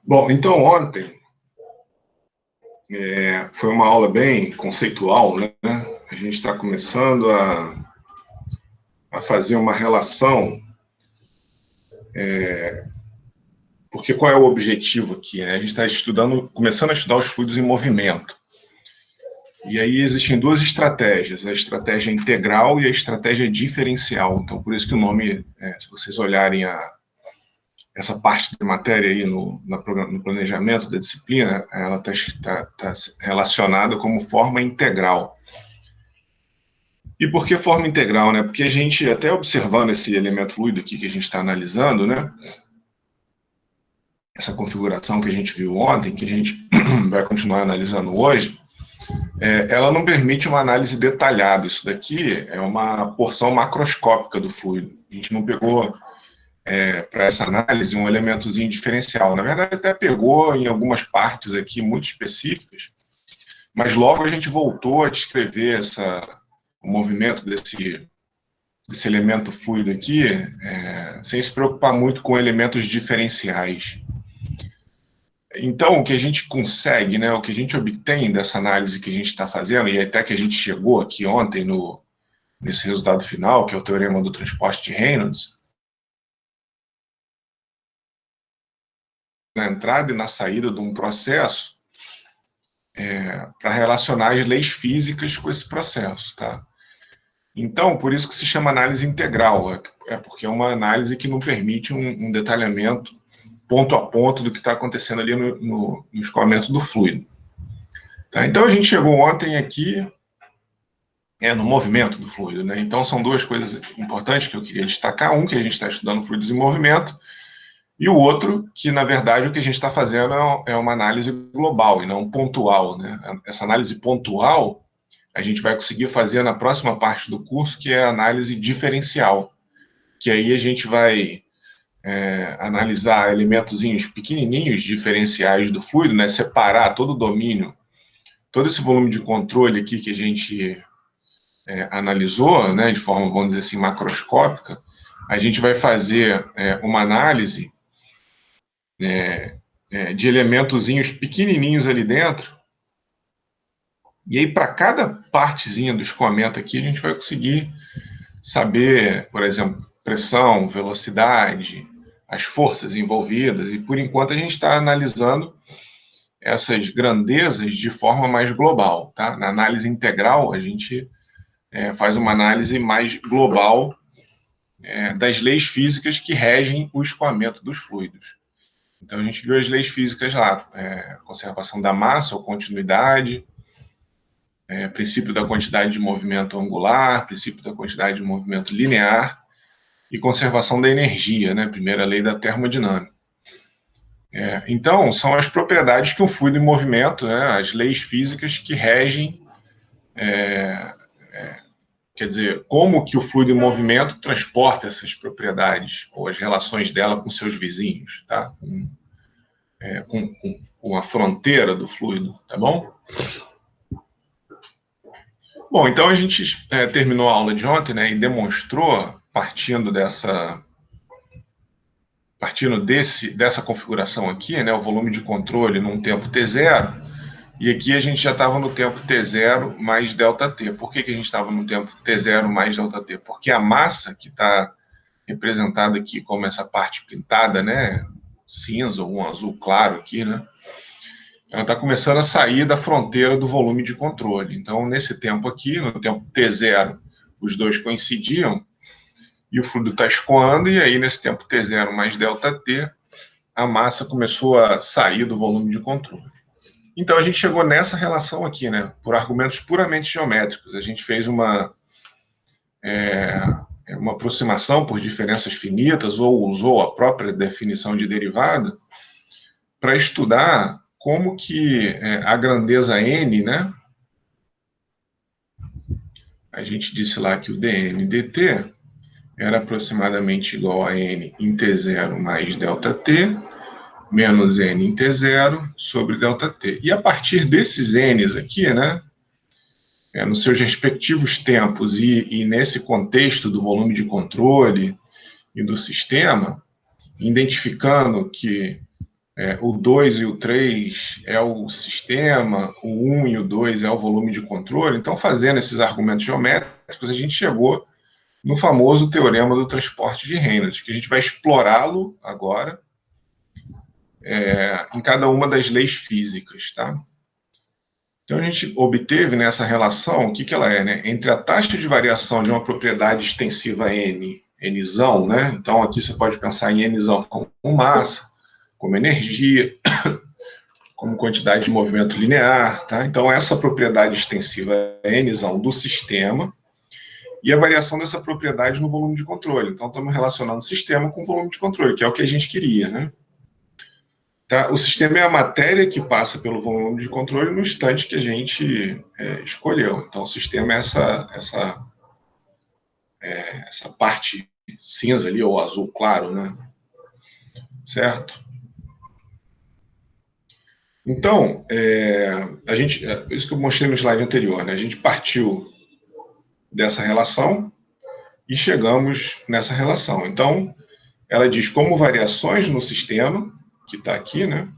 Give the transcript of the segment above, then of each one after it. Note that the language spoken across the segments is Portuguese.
Bom, então ontem foi uma aula bem conceitual, né? A gente está começando a fazer uma relação, porque qual é o objetivo aqui, né? A gente está começando a estudar os fluidos em movimento. E aí existem duas estratégias, a estratégia integral e a estratégia diferencial. Então, por isso que o nome, se vocês olharem essa parte da matéria aí no planejamento da disciplina, ela está relacionada como forma integral. E por que forma integral, né? Porque a gente, até observando esse elemento fluido aqui que a gente está analisando, né? Essa configuração que a gente viu ontem, que a gente vai continuar analisando hoje, ela não permite uma análise detalhada. Isso daqui é uma porção macroscópica do fluido. A gente não pegou para essa análise um elementozinho diferencial. Na verdade, até pegou em algumas partes aqui muito específicas, mas logo a gente voltou a descrever o movimento desse elemento fluido aqui, sem se preocupar muito com elementos diferenciais. Então, o que a gente consegue, né, o que a gente obtém dessa análise que a gente está fazendo, e até que a gente chegou aqui ontem nesse resultado final, que é o teorema do transporte de Reynolds, na entrada e na saída de um processo, para relacionar as leis físicas com esse processo, tá? Então, por isso que se chama análise integral, porque é uma análise que não permite um detalhamento ponto a ponto do que está acontecendo ali no escoamento do fluido. Tá? Então, a gente chegou ontem aqui no movimento do fluido, né? Então, são duas coisas importantes que eu queria destacar. Um, que a gente está estudando fluidos em movimento, e o outro, que, na verdade, o que a gente está fazendo é uma análise global e não pontual, né? Essa análise pontual a gente vai conseguir fazer na próxima parte do curso, que é a análise diferencial, que aí a gente vai analisar elementozinhos pequenininhos, diferenciais do fluido, né? Separar todo o domínio, todo esse volume de controle aqui que a gente analisou, né, de forma, vamos dizer assim, macroscópica. A gente vai fazer uma análise de elementozinhos pequenininhos ali dentro, e aí para cada partezinha do escoamento aqui a gente vai conseguir saber, por exemplo, pressão, velocidade, as forças envolvidas, e por enquanto a gente está analisando essas grandezas de forma mais global, tá? Na análise integral a gente faz uma análise mais global das leis físicas que regem o escoamento dos fluidos. Então, a gente viu as leis físicas lá, conservação da massa ou continuidade, princípio da quantidade de movimento angular, princípio da quantidade de movimento linear e conservação da energia, né? Primeira lei da termodinâmica. Então, são as propriedades que o fluido em movimento, né? As leis físicas que regem, quer dizer, como que o fluido em movimento transporta essas propriedades, ou as relações dela com seus vizinhos, tá? Com a fronteira do fluido, tá bom? Bom, então a gente terminou a aula de ontem, né, e demonstrou, partindo dessa configuração aqui, né, o volume de controle num tempo t0, e aqui a gente já estava no tempo t0 mais ΔT. Por que a gente estava no tempo t0 mais ΔT? Porque a massa que está representada aqui como essa parte pintada, né, cinza ou um azul claro aqui, né, ela está começando a sair da fronteira do volume de controle. Então, nesse tempo aqui, no tempo t0, os dois coincidiam e o fluido está escoando, e aí nesse tempo t0 mais ΔT, a massa começou a sair do volume de controle. Então, a gente chegou nessa relação aqui, né, por argumentos puramente geométricos. A gente fez uma aproximação por diferenças finitas, ou usou a própria definição de derivada, para estudar como que a grandeza n, né, a gente disse lá que o dn dt era aproximadamente igual a n em t0 mais ΔT, menos n em t0 sobre ΔT. E a partir desses n's aqui, né, nos seus respectivos tempos e nesse contexto do volume de controle e do sistema, identificando que o 2 e o 3 é o sistema, o 1 e o 2 é o volume de controle. Então, fazendo esses argumentos geométricos, a gente chegou no famoso teorema do transporte de Reynolds, que a gente vai explorá-lo agora em cada uma das leis físicas, tá? Então, a gente obteve nessa relação, o que, que ela é, né? Entre a taxa de variação de uma propriedade extensiva N, Nzão, né? Então, aqui você pode pensar em Nzão como massa, como energia, como quantidade de movimento linear, tá? Então, essa propriedade extensiva Nzão do sistema e a variação dessa propriedade no volume de controle. Então, estamos relacionando o sistema com o volume de controle, que é o que a gente queria, né? Tá? O sistema é a matéria que passa pelo volume de controle no instante que a gente escolheu. Então, o sistema é essa parte cinza ali, ou azul claro, né? Certo? Então, isso que eu mostrei no slide anterior, né? A gente partiu dessa relação e chegamos nessa relação. Então, ela diz como variações no sistema, que está aqui, né?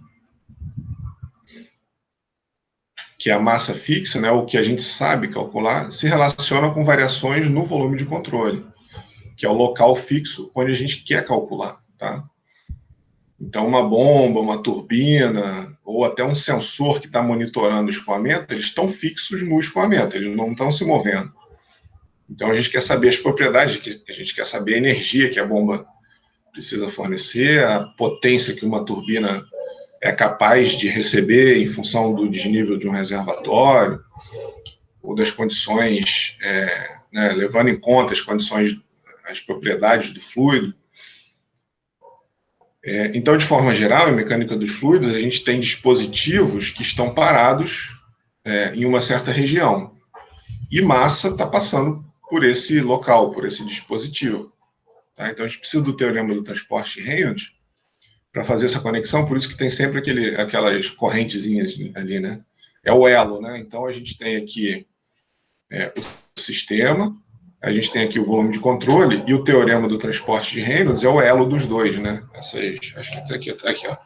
Que é a massa fixa, né, o que a gente sabe calcular, se relaciona com variações no volume de controle, que é o local fixo onde a gente quer calcular, tá? Então, uma bomba, uma turbina, ou até um sensor que está monitorando o escoamento, eles estão fixos no escoamento, eles não estão se movendo. Então, a gente quer saber as propriedades, a gente quer saber a energia que a bomba precisa fornecer, a potência que uma turbina é capaz de receber em função do desnível de um reservatório, ou das condições, né, levando em conta as condições, as propriedades do fluido. Então, de forma geral, em mecânica dos fluidos, a gente tem dispositivos que estão parados em uma certa região. E massa está passando por esse local, por esse dispositivo. Tá? Então, a gente precisa do teorema do transporte de Reynolds para fazer essa conexão, por isso que tem sempre aquelas correntezinhas ali, né? É o elo, né? Então, a gente tem aqui o sistema, a gente tem aqui o volume de controle, e o teorema do transporte de Reynolds é o elo dos dois, né? Acho que está aqui, ó.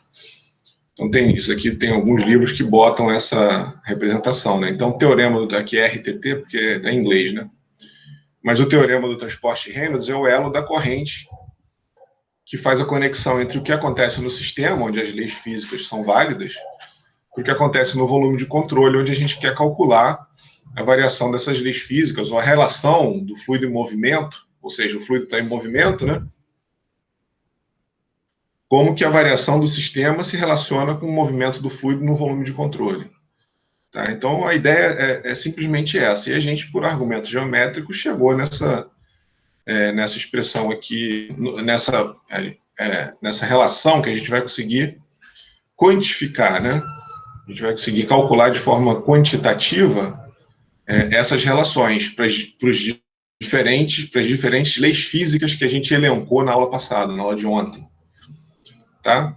Então, isso aqui tem alguns livros que botam essa representação, né? Então, o teorema aqui é RTT, porque está em inglês, né? Mas o teorema do transporte de Reynolds é o elo da corrente que faz a conexão entre o que acontece no sistema, onde as leis físicas são válidas, e o que acontece no volume de controle, onde a gente quer calcular a variação dessas leis físicas, ou a relação do fluido em movimento, ou seja, o fluido está em movimento, né? Como que a variação do sistema se relaciona com o movimento do fluido no volume de controle. Tá? Então, a ideia é simplesmente essa. E a gente, por argumentos geométricos, chegou nessa expressão aqui, nessa relação que a gente vai conseguir quantificar, né? A gente vai conseguir calcular de forma quantitativa essas relações para as diferentes leis físicas que a gente elencou na aula passada, na aula de ontem. Tá?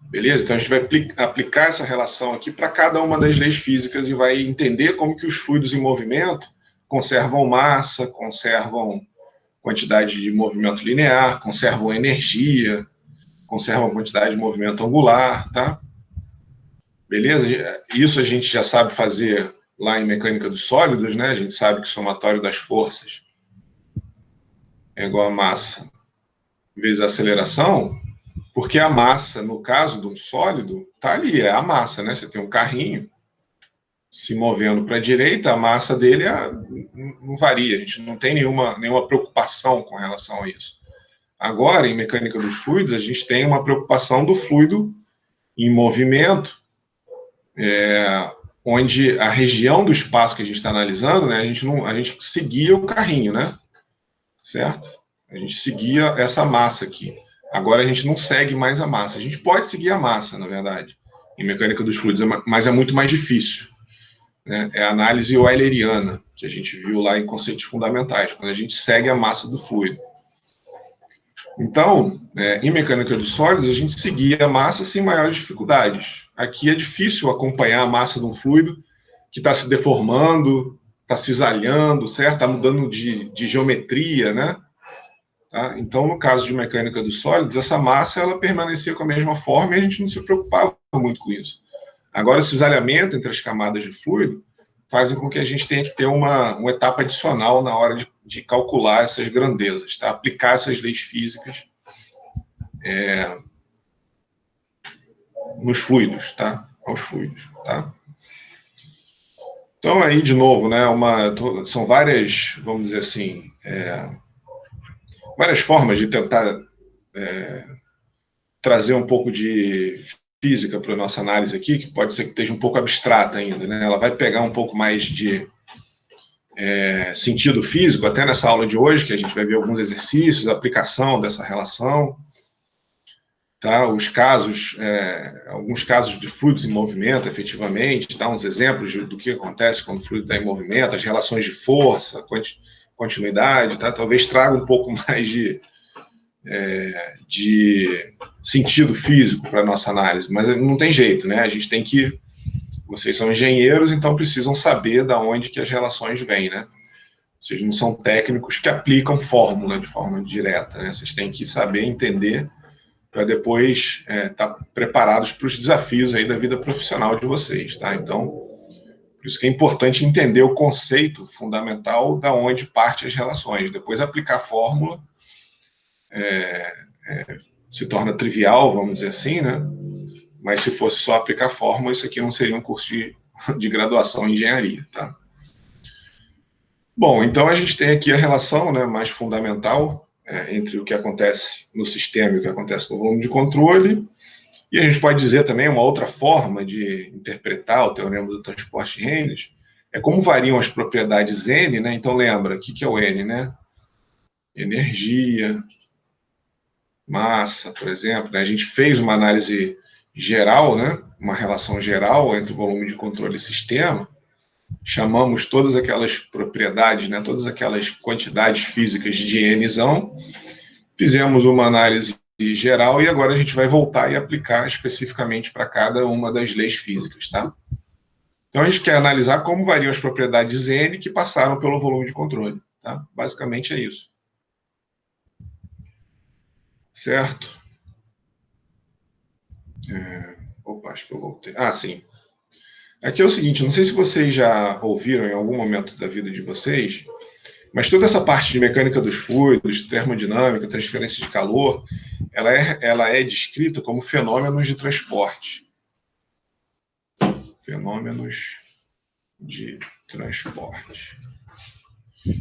Beleza? Então, a gente vai aplicar essa relação aqui para cada uma das leis físicas e vai entender como que os fluidos em movimento conservam massa, conservam quantidade de movimento linear, conservam energia, conservam quantidade de movimento angular, tá? Beleza? Isso a gente já sabe fazer lá em mecânica dos sólidos, né? A gente sabe que o somatório das forças é igual a massa vezes a aceleração, porque a massa, no caso de um sólido, está ali, é a massa, né? Você tem um carrinho se movendo para a direita, a massa dele não varia, a gente não tem nenhuma preocupação com relação a isso. Agora, em mecânica dos fluidos, a gente tem uma preocupação do fluido em movimento, onde a região do espaço que a gente está analisando, né, a gente seguia o carrinho, né? Certo? A gente seguia essa massa aqui. Agora a gente não segue mais a massa. A gente pode seguir a massa, na verdade, em mecânica dos fluidos, mas é muito mais difícil. Né? É a análise euleriana, que a gente viu lá em conceitos fundamentais, quando a gente segue a massa do fluido. Então, em mecânica dos sólidos, a gente seguia a massa sem maiores dificuldades. Aqui é difícil acompanhar a massa de um fluido que está se deformando, está cisalhando, certo? Está mudando de geometria, né? Tá? Então, no caso de mecânica dos sólidos, essa massa ela permanecia com a mesma forma e a gente não se preocupava muito com isso. Agora, esse cisalhamento entre as camadas de fluido fazem com que a gente tenha que ter uma etapa adicional na hora de calcular essas grandezas, tá? Aplicar essas leis físicas nos fluidos, tá? Aos fluidos, tá? Então, aí, de novo, né, são várias, vamos dizer assim, várias formas de tentar trazer um pouco de física para a nossa análise aqui, que pode ser que esteja um pouco abstrata ainda, né? Ela vai pegar um pouco mais de sentido físico, até nessa aula de hoje, que a gente vai ver alguns exercícios, a aplicação dessa relação, tá? Os casos, alguns casos de fluidos em movimento, efetivamente, tá? Uns exemplos do que acontece quando o fluido está em movimento, as relações de força, continuidade, tá? Talvez traga um pouco mais de sentido físico para a nossa análise, mas não tem jeito, né? A gente tem que... Vocês são engenheiros, então precisam saber de onde que as relações vêm, né? Vocês não são técnicos que aplicam fórmula de forma direta, né? Vocês têm que saber entender para depois estar preparados para os desafios aí da vida profissional de vocês, tá? Então, por isso que é importante entender o conceito fundamental da onde parte as relações. Depois aplicar a fórmula se torna trivial, vamos dizer assim, né? Mas se fosse só aplicar fórmula, isso aqui não seria um curso de graduação em engenharia, tá? Bom, então a gente tem aqui a relação, né, mais fundamental entre o que acontece no sistema e o que acontece no volume de controle. E a gente pode dizer também, uma outra forma de interpretar o teorema do transporte de Reynolds é como variam as propriedades N, né? Então lembra, o que é o N, né? Energia, massa, por exemplo, né? A gente fez uma análise geral, né? Uma relação geral entre o volume de controle e sistema, chamamos todas aquelas propriedades, né? Todas aquelas quantidades físicas de Nzão, fizemos uma análise geral e agora a gente vai voltar e aplicar especificamente para cada uma das leis físicas, tá? Então a gente quer analisar como variam as propriedades N que passaram pelo volume de controle, tá? Basicamente é isso. Certo? Opa, acho que eu voltei. Ah, sim. Aqui é o seguinte, não sei se vocês já ouviram em algum momento da vida de vocês, mas toda essa parte de mecânica dos fluidos, termodinâmica, transferência de calor, ela é descrita como fenômenos de transporte. Fenômenos de transporte.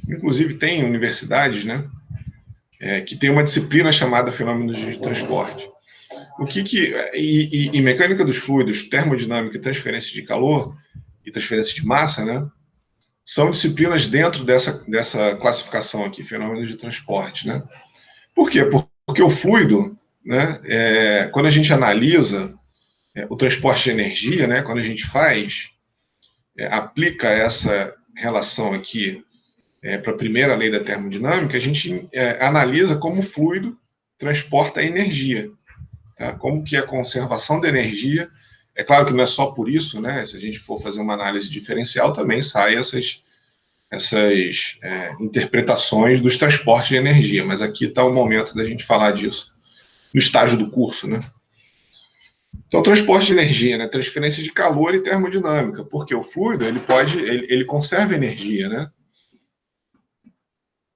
Inclusive, tem universidades, né, que tem uma disciplina chamada fenômenos de transporte. E mecânica dos fluidos, termodinâmica e transferência de calor e transferência de massa, né, são disciplinas dentro dessa classificação aqui, fenômenos de transporte, né? Por quê? Porque o fluido, né, quando a gente analisa o transporte de energia, né, quando a gente aplica essa relação aqui para a primeira lei da termodinâmica, a gente analisa como o fluido transporta energia, tá? Como que a conservação da energia, é claro que não é só por isso, né? Se a gente for fazer uma análise diferencial, também saem essas interpretações dos transportes de energia, mas aqui está o momento da gente falar disso no estágio do curso, né? Então, transporte de energia, né? Transferência de calor e termodinâmica, porque o fluido ele conserva energia, né?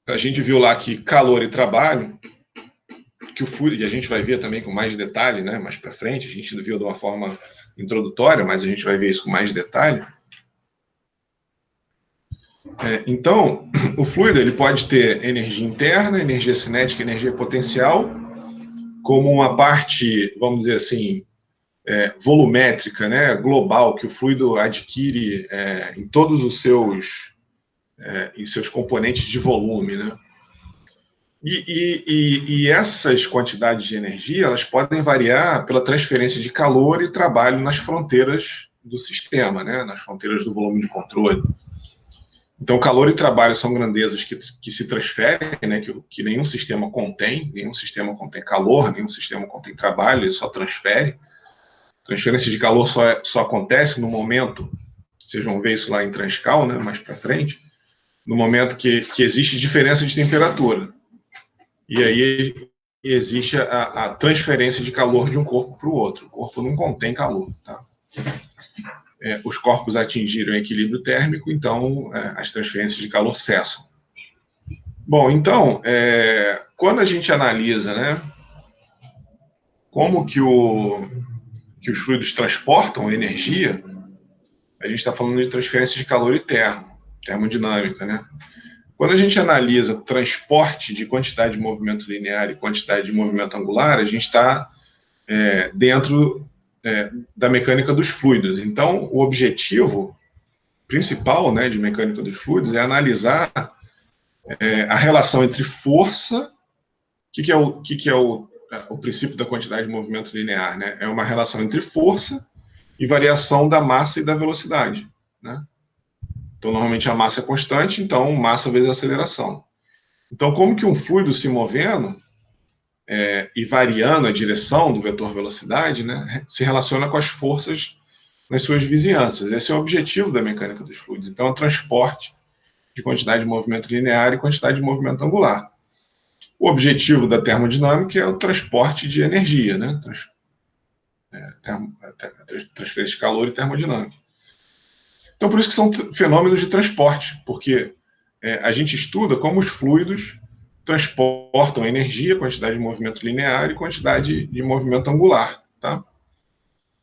A gente viu lá que calor e trabalho, que o fluido, e a gente vai ver também com mais detalhe, né? Mais para frente, a gente viu de uma forma introdutória, mas a gente vai ver isso com mais detalhe. Então, o fluido ele pode ter energia interna, energia cinética, energia potencial, como uma parte, vamos dizer assim, volumétrica, né, global, que o fluido adquire em todos os seus componentes de volume, né? E essas quantidades de energia elas podem variar pela transferência de calor e trabalho nas fronteiras do sistema, né, nas fronteiras do volume de controle. Então, calor e trabalho são grandezas que se transferem, né, que nenhum sistema contém calor, nenhum sistema contém trabalho, ele só transfere. Transferência de calor só acontece no momento, vocês vão ver isso lá em Transcal, né, mais para frente, no momento que existe diferença de temperatura. E aí existe a transferência de calor de um corpo para o outro. O corpo não contém calor, tá? Os corpos atingiram o equilíbrio térmico, então as transferências de calor cessam. Bom, então, quando a gente analisa, né, como que os fluidos transportam energia, a gente está falando de transferência de calor e termodinâmica, né? Quando a gente analisa transporte de quantidade de movimento linear e quantidade de movimento angular, a gente está dentro da mecânica dos fluidos. Então, o objetivo principal, né, de mecânica dos fluidos é analisar a relação entre força, o que é o princípio da quantidade de movimento linear, né? É uma relação entre força e variação da massa e da velocidade, né? Então, normalmente a massa é constante, então massa vezes aceleração. Então, como que um fluido se movendo e variando a direção do vetor velocidade, né, se relaciona com as forças nas suas vizinhanças. Esse é o objetivo da mecânica dos fluidos. Então, é o transporte de quantidade de movimento linear e quantidade de movimento angular. O objetivo da termodinâmica é o transporte de energia, né? Transferência de calor e termodinâmica. Então, por isso que são fenômenos de transporte, porque a gente estuda como os fluidos transportam energia, quantidade de movimento linear e quantidade de movimento angular, tá?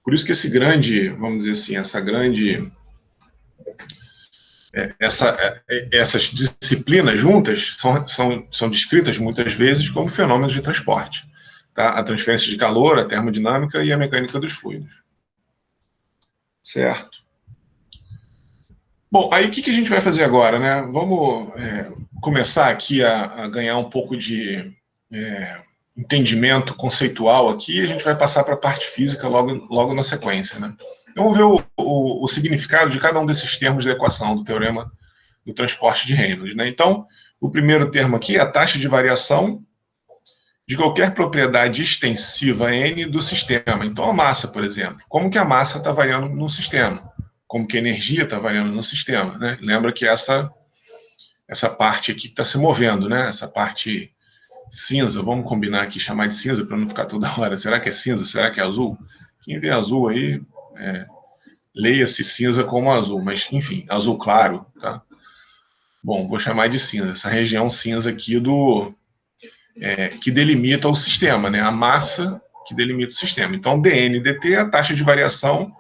Por isso que esse grande, vamos dizer assim, essas disciplinas juntas são descritas muitas vezes como fenômenos de transporte, tá? A transferência de calor, a termodinâmica e a mecânica dos fluidos. Certo? Bom, aí o que a gente vai fazer agora, né? Vamos começar aqui a ganhar um pouco de entendimento conceitual aqui e a gente vai passar para a parte física logo na sequência, né? Então, vamos ver o significado de cada um desses termos da equação do teorema do transporte de Reynolds, né? Então, o primeiro termo aqui é a taxa de variação de qualquer propriedade extensiva N do sistema. Então, a massa, por exemplo. Como que a massa está variando no sistema? Como que a energia está variando no sistema, né? Lembra que essa parte aqui está se movendo, né? Essa parte cinza, vamos combinar aqui, chamar de cinza para não ficar toda hora. Será que é cinza? Será que é azul? Quem vê azul aí, leia-se cinza como azul, mas enfim, azul claro, tá? Bom, vou chamar de cinza. Essa região cinza aqui que delimita o sistema, né? A massa que delimita o sistema. Então, dN dt é a taxa de variação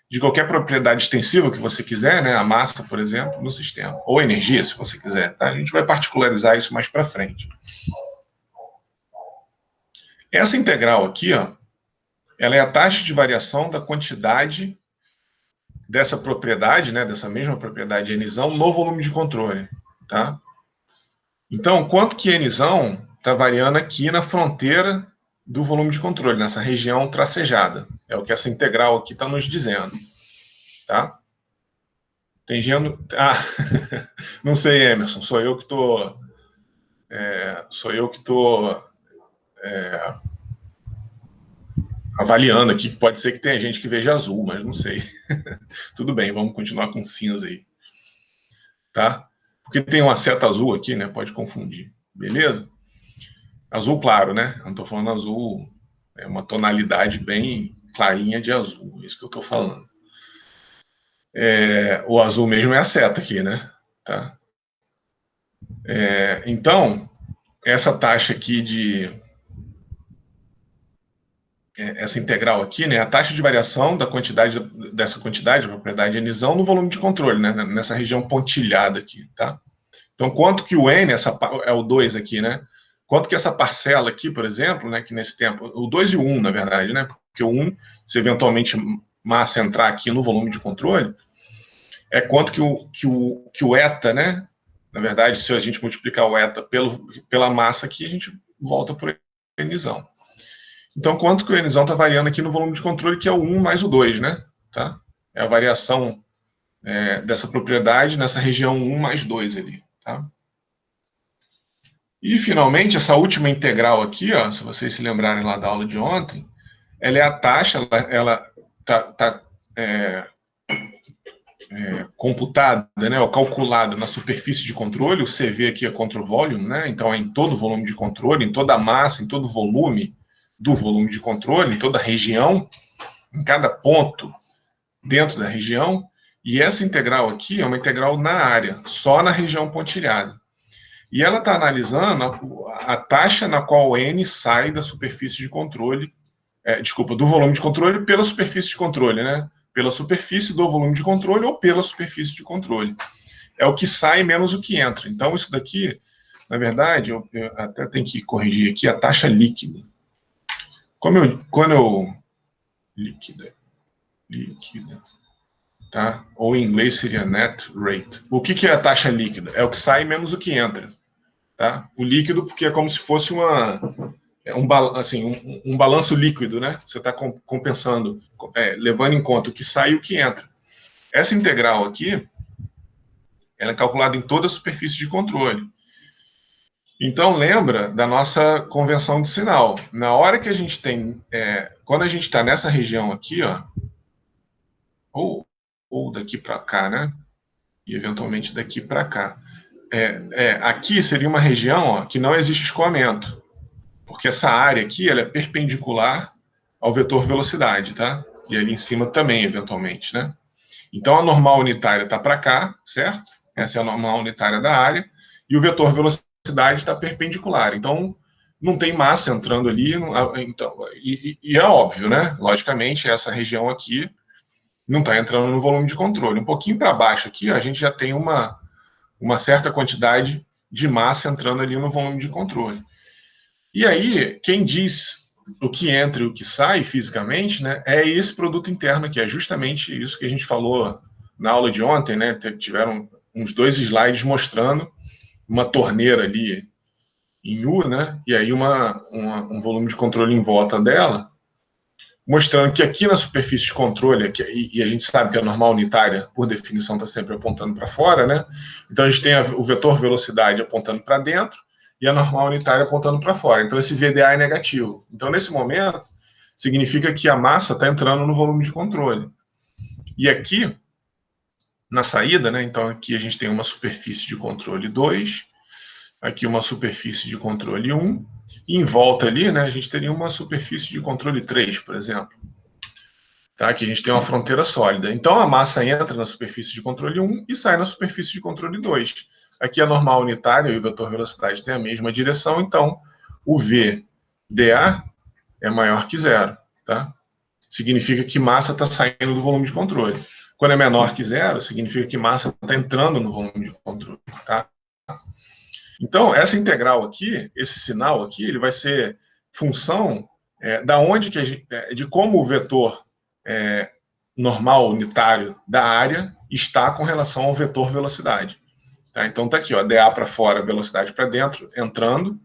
de qualquer propriedade extensiva que você quiser, né? A massa, por exemplo, no sistema. Ou energia, se você quiser, tá? A gente vai particularizar isso mais para frente. Essa integral aqui, ó, ela é a taxa de variação da quantidade dessa propriedade, né, dessa mesma propriedade Nzão, no volume de controle, tá? Então, quanto que Nzão está variando aqui na fronteira do volume de controle, nessa região tracejada. É o que essa integral aqui está nos dizendo, tá? Tem gente... não sei, Emerson, sou eu que estou avaliando aqui, que pode ser que tenha gente que veja azul, mas não sei. Tudo bem, vamos continuar com cinza aí. Tá? Porque tem uma seta azul aqui, né? Pode confundir. Beleza? Azul claro, né? Eu não estou falando azul, é uma tonalidade bem clarinha de azul. É isso que eu estou falando. O azul mesmo é a seta aqui, né? Tá? Então, essa taxa aqui essa integral aqui, né, a taxa de variação dessa quantidade de propriedade Nzão no volume de controle, né, nessa região pontilhada aqui, tá? Então, quanto que o N, é o 2 aqui, né? Quanto que essa parcela aqui, por exemplo, né, que nesse tempo, o 2 e o 1, na verdade, né? Porque o 1, se eventualmente massa entrar aqui no volume de controle, é quanto que o eta, né? Na verdade, se a gente multiplicar o eta pela massa aqui, a gente volta por Nzão. Então, quanto que o Nzão está variando aqui no volume de controle, que é o 1 mais o 2, né? Tá? É a variação dessa propriedade nessa região 1 mais 2 ali, tá? E, finalmente, essa última integral aqui, ó, se vocês se lembrarem lá da aula de ontem, ela é a taxa, ela tá computada, né, ou calculada na superfície de controle, o CV aqui é contra o volume, né, então é em todo o volume de controle, em toda a massa, em todo o volume do volume de controle, em toda a região, em cada ponto dentro da região, e essa integral aqui é uma integral na área, só na região pontilhada. E ela está analisando a taxa na qual N sai da superfície de controle, do volume de controle pela superfície de controle, né? Pela superfície do volume de controle ou pela superfície de controle. É o que sai menos o que entra. Então, isso daqui, na verdade, eu até tenho que corrigir aqui a taxa líquida. Líquida, tá? Ou em inglês seria net rate. O que é a taxa líquida? É o que sai menos o que entra. Tá? O líquido, porque é como se fosse um balanço líquido, né? Você está compensando, levando em conta o que sai e o que entra. Essa integral aqui, ela é calculada em toda a superfície de controle. Então, lembra da nossa convenção de sinal. Na hora que a gente tem, quando a gente está nessa região aqui, ó, ou daqui para cá, né? E eventualmente daqui para cá. Aqui seria uma região, ó, que não existe escoamento, porque essa área aqui ela é perpendicular ao vetor velocidade, tá? E ali em cima também, eventualmente, né? Então a normal unitária está para cá, certo? Essa é a normal unitária da área, e o vetor velocidade está perpendicular. Então não tem massa entrando ali, então, e é óbvio, né? Logicamente, essa região aqui não está entrando no volume de controle. Um pouquinho para baixo aqui, ó, a gente já tem uma certa quantidade de massa entrando ali no volume de controle. E aí, quem diz o que entra e o que sai fisicamente, né, é esse produto interno, que é justamente isso que a gente falou na aula de ontem, né? Tiveram uns 2 slides mostrando uma torneira ali em U, né? E aí um volume de controle em volta dela, mostrando que aqui na superfície de controle, e a gente sabe que a normal unitária, por definição, está sempre apontando para fora, né? Então a gente tem o vetor velocidade apontando para dentro e a normal unitária apontando para fora. Então esse VDA é negativo. Então nesse momento, significa que a massa está entrando no volume de controle. E aqui, na saída, né? Então aqui a gente tem uma superfície de controle 2, aqui uma superfície de controle 1, e em volta ali, né, a gente teria uma superfície de controle 3, por exemplo. Tá? Aqui a gente tem uma fronteira sólida. Então a massa entra na superfície de controle 1 e sai na superfície de controle 2. Aqui a normal unitária e o vetor velocidade têm a mesma direção, então o VDA é maior que zero. Tá? Significa que massa está saindo do volume de controle. Quando é menor que zero, significa que massa está entrando no volume de controle. Tá? Então, essa integral aqui, esse sinal aqui, ele vai ser função da onde que de como o vetor normal unitário da área está com relação ao vetor velocidade. Tá? Então está aqui, ó, dA para fora, velocidade para dentro, entrando,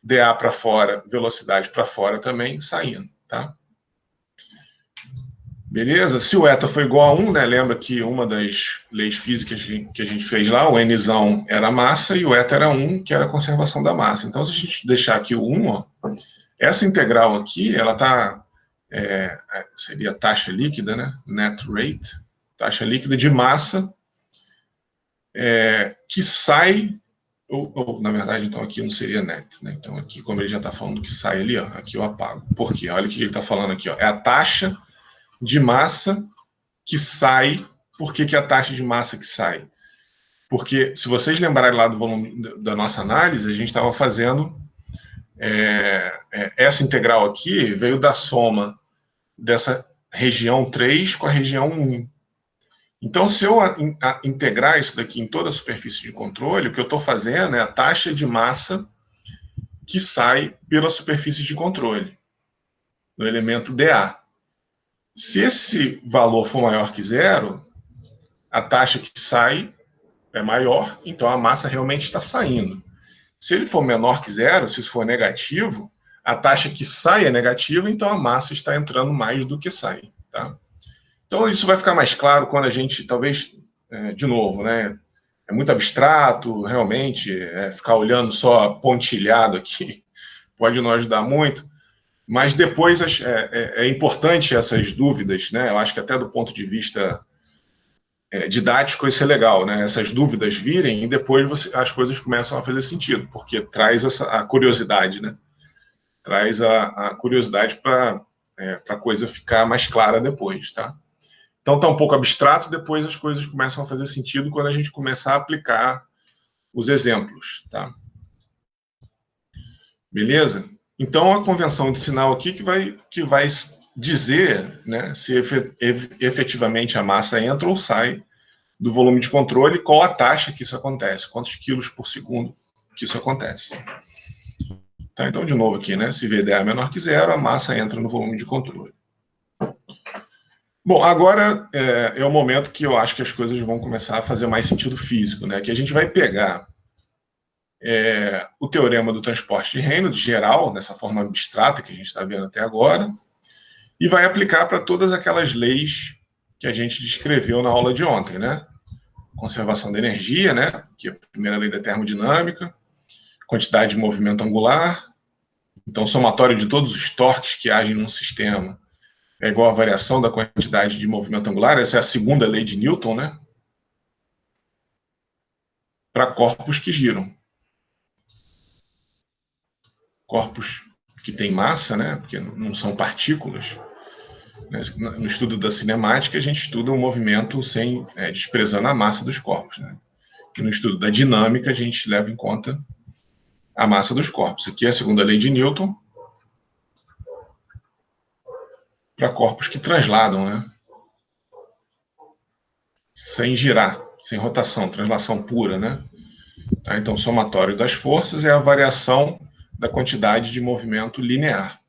dA para fora, velocidade para fora também, saindo. Tá? Beleza? Se o eta foi igual a 1, né, lembra que uma das leis físicas que a gente fez lá, o Nzão era a massa e o eta era 1, que era a conservação da massa. Então, se a gente deixar aqui o 1, ó, essa integral aqui, ela está, seria a taxa líquida, né, net rate, taxa líquida de massa, que sai, ou na verdade, então aqui não seria net, né? Então aqui, como ele já está falando que sai ali, ó, aqui eu apago. Por quê? Olha o que ele está falando aqui, ó, é a taxa de massa que sai. Por que é a taxa de massa que sai? Porque, se vocês lembrarem lá do volume da nossa análise, a gente estava fazendo essa integral aqui, veio da soma dessa região 3 com a região 1. Então, se eu integrar isso daqui em toda a superfície de controle, o que eu estou fazendo é a taxa de massa que sai pela superfície de controle, no elemento dA. Se esse valor for maior que zero, a taxa que sai é maior, então a massa realmente está saindo. Se ele for menor que zero, se isso for negativo, a taxa que sai é negativa, então a massa está entrando mais do que sai. Tá? Então isso vai ficar mais claro quando a gente, talvez, de novo, né? É muito abstrato, realmente, ficar olhando só pontilhado aqui pode não ajudar muito, mas depois é importante essas dúvidas, né? Eu acho que até do ponto de vista didático, isso é legal, né? Essas dúvidas virem e depois as coisas começam a fazer sentido, porque traz a curiosidade, né? Traz a curiosidade para a coisa ficar mais clara depois, tá? Então tá um pouco abstrato, depois as coisas começam a fazer sentido quando a gente começar a aplicar os exemplos, tá? Beleza? Então a convenção de sinal aqui que vai dizer, né, se efetivamente a massa entra ou sai do volume de controle, qual a taxa que isso acontece, quantos quilos por segundo que isso acontece. Tá, então, de novo aqui, né, se VDA é menor que zero, a massa entra no volume de controle. Bom, agora é o momento que eu acho que as coisas vão começar a fazer mais sentido físico, né, que a gente vai pegar o teorema do transporte de Reynolds geral, nessa forma abstrata que a gente está vendo até agora, e vai aplicar para todas aquelas leis que a gente descreveu na aula de ontem, né? Conservação da energia, né? Que é a primeira lei da termodinâmica, quantidade de movimento angular, então somatório de todos os torques que agem num sistema é igual à variação da quantidade de movimento angular, essa é a segunda lei de Newton, né? Para corpos que giram. Corpos que têm massa, né? Porque não são partículas. No estudo da cinemática, a gente estuda o movimento desprezando a massa dos corpos, né? E no estudo da dinâmica, a gente leva em conta a massa dos corpos. Aqui é a segunda lei de Newton para corpos que transladam, né? Sem girar, sem rotação, translação pura, né? Tá? Então, o somatório das forças é a variação da quantidade de movimento linear.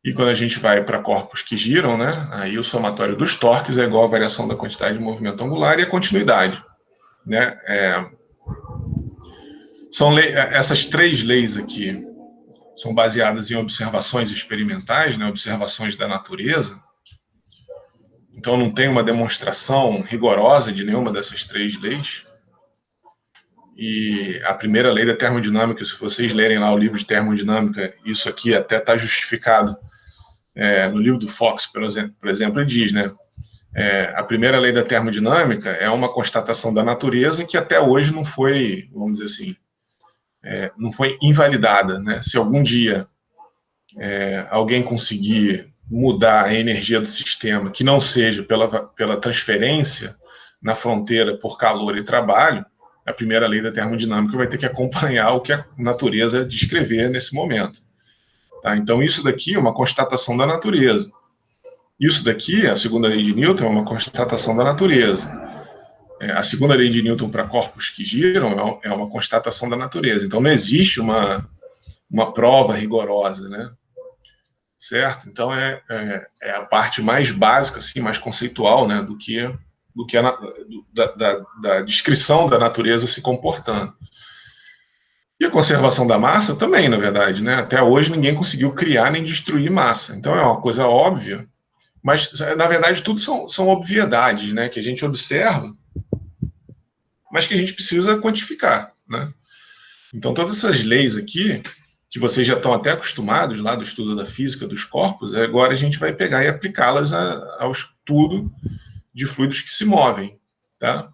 E quando a gente vai para corpos que giram, né? Aí o somatório dos torques é igual à variação da quantidade de movimento angular e a continuidade, né? Essas três leis aqui são baseadas em observações experimentais, né? Observações da natureza. Então não tem uma demonstração rigorosa de nenhuma dessas três leis. E a primeira lei da termodinâmica, se vocês lerem lá o livro de termodinâmica, isso aqui até está justificado no livro do Fox, por exemplo, ele diz, né? A primeira lei da termodinâmica é uma constatação da natureza que até hoje não foi, vamos dizer assim, não foi invalidada, né? Se algum dia alguém conseguir mudar a energia do sistema, que não seja pela transferência na fronteira por calor e trabalho, a primeira lei da termodinâmica vai ter que acompanhar o que a natureza descrever nesse momento. Tá? Então, isso daqui é uma constatação da natureza. Isso daqui, a segunda lei de Newton, é uma constatação da natureza. A segunda lei de Newton para corpos que giram é uma constatação da natureza. Então, não existe uma prova rigorosa, né? Certo? Então, é a parte mais básica, assim, mais conceitual, né, do que da descrição da natureza se comportando. E a conservação da massa também, na verdade, né? Até hoje ninguém conseguiu criar nem destruir massa. Então é uma coisa óbvia, mas na verdade tudo são obviedades, né? Que a gente observa, mas que a gente precisa quantificar, né? Então todas essas leis aqui, que vocês já estão até acostumados lá do estudo da física dos corpos, agora a gente vai pegar e aplicá-las ao estudo de fluidos que se movem, tá?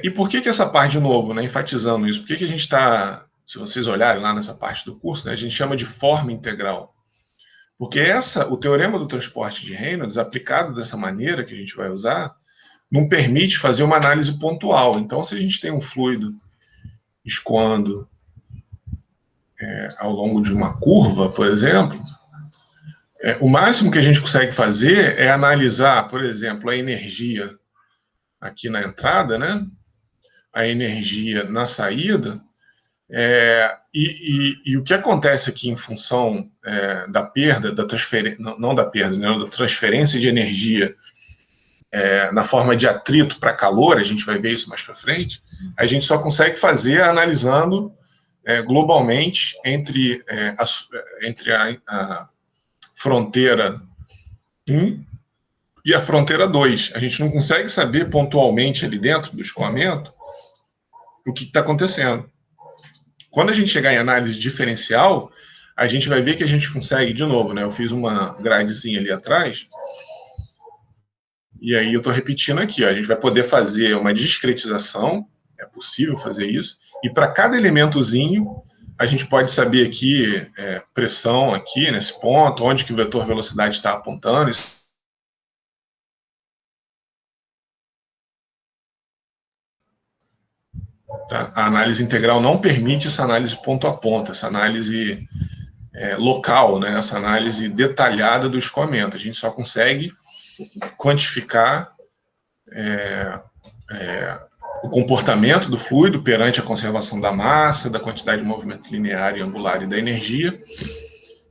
E por que essa parte, de novo, né, enfatizando isso? Por que a gente está, se vocês olharem lá nessa parte do curso, né, a gente chama de forma integral? Porque o teorema do transporte de Reynolds, aplicado dessa maneira que a gente vai usar, não permite fazer uma análise pontual. Então, se a gente tem um fluido escoando ao longo de uma curva, por exemplo, o máximo que a gente consegue fazer é analisar, por exemplo, a energia aqui na entrada, né? A energia na saída, e o que acontece aqui em função da perda, da transferência, não da perda, né, da transferência de energia na forma de atrito para calor, a gente vai ver isso mais para frente, a gente só consegue fazer analisando globalmente entre a fronteira 1 e a fronteira 2. A gente não consegue saber pontualmente ali dentro do escoamento o que está acontecendo. Quando a gente chegar em análise diferencial, a gente vai ver que a gente consegue, de novo, né? Eu fiz uma gradezinha ali atrás, E aí eu estou repetindo aqui, ó, a gente vai poder fazer uma discretização, é possível fazer isso, e para cada elementozinho, a gente pode saber aqui, pressão aqui, nesse ponto, onde que o vetor velocidade está apontando. Tá? A análise integral não permite essa análise ponto a ponto, essa análise local, né? Essa análise detalhada do escoamento. A gente só consegue quantificar o comportamento do fluido perante a conservação da massa, da quantidade de movimento linear e angular e da energia,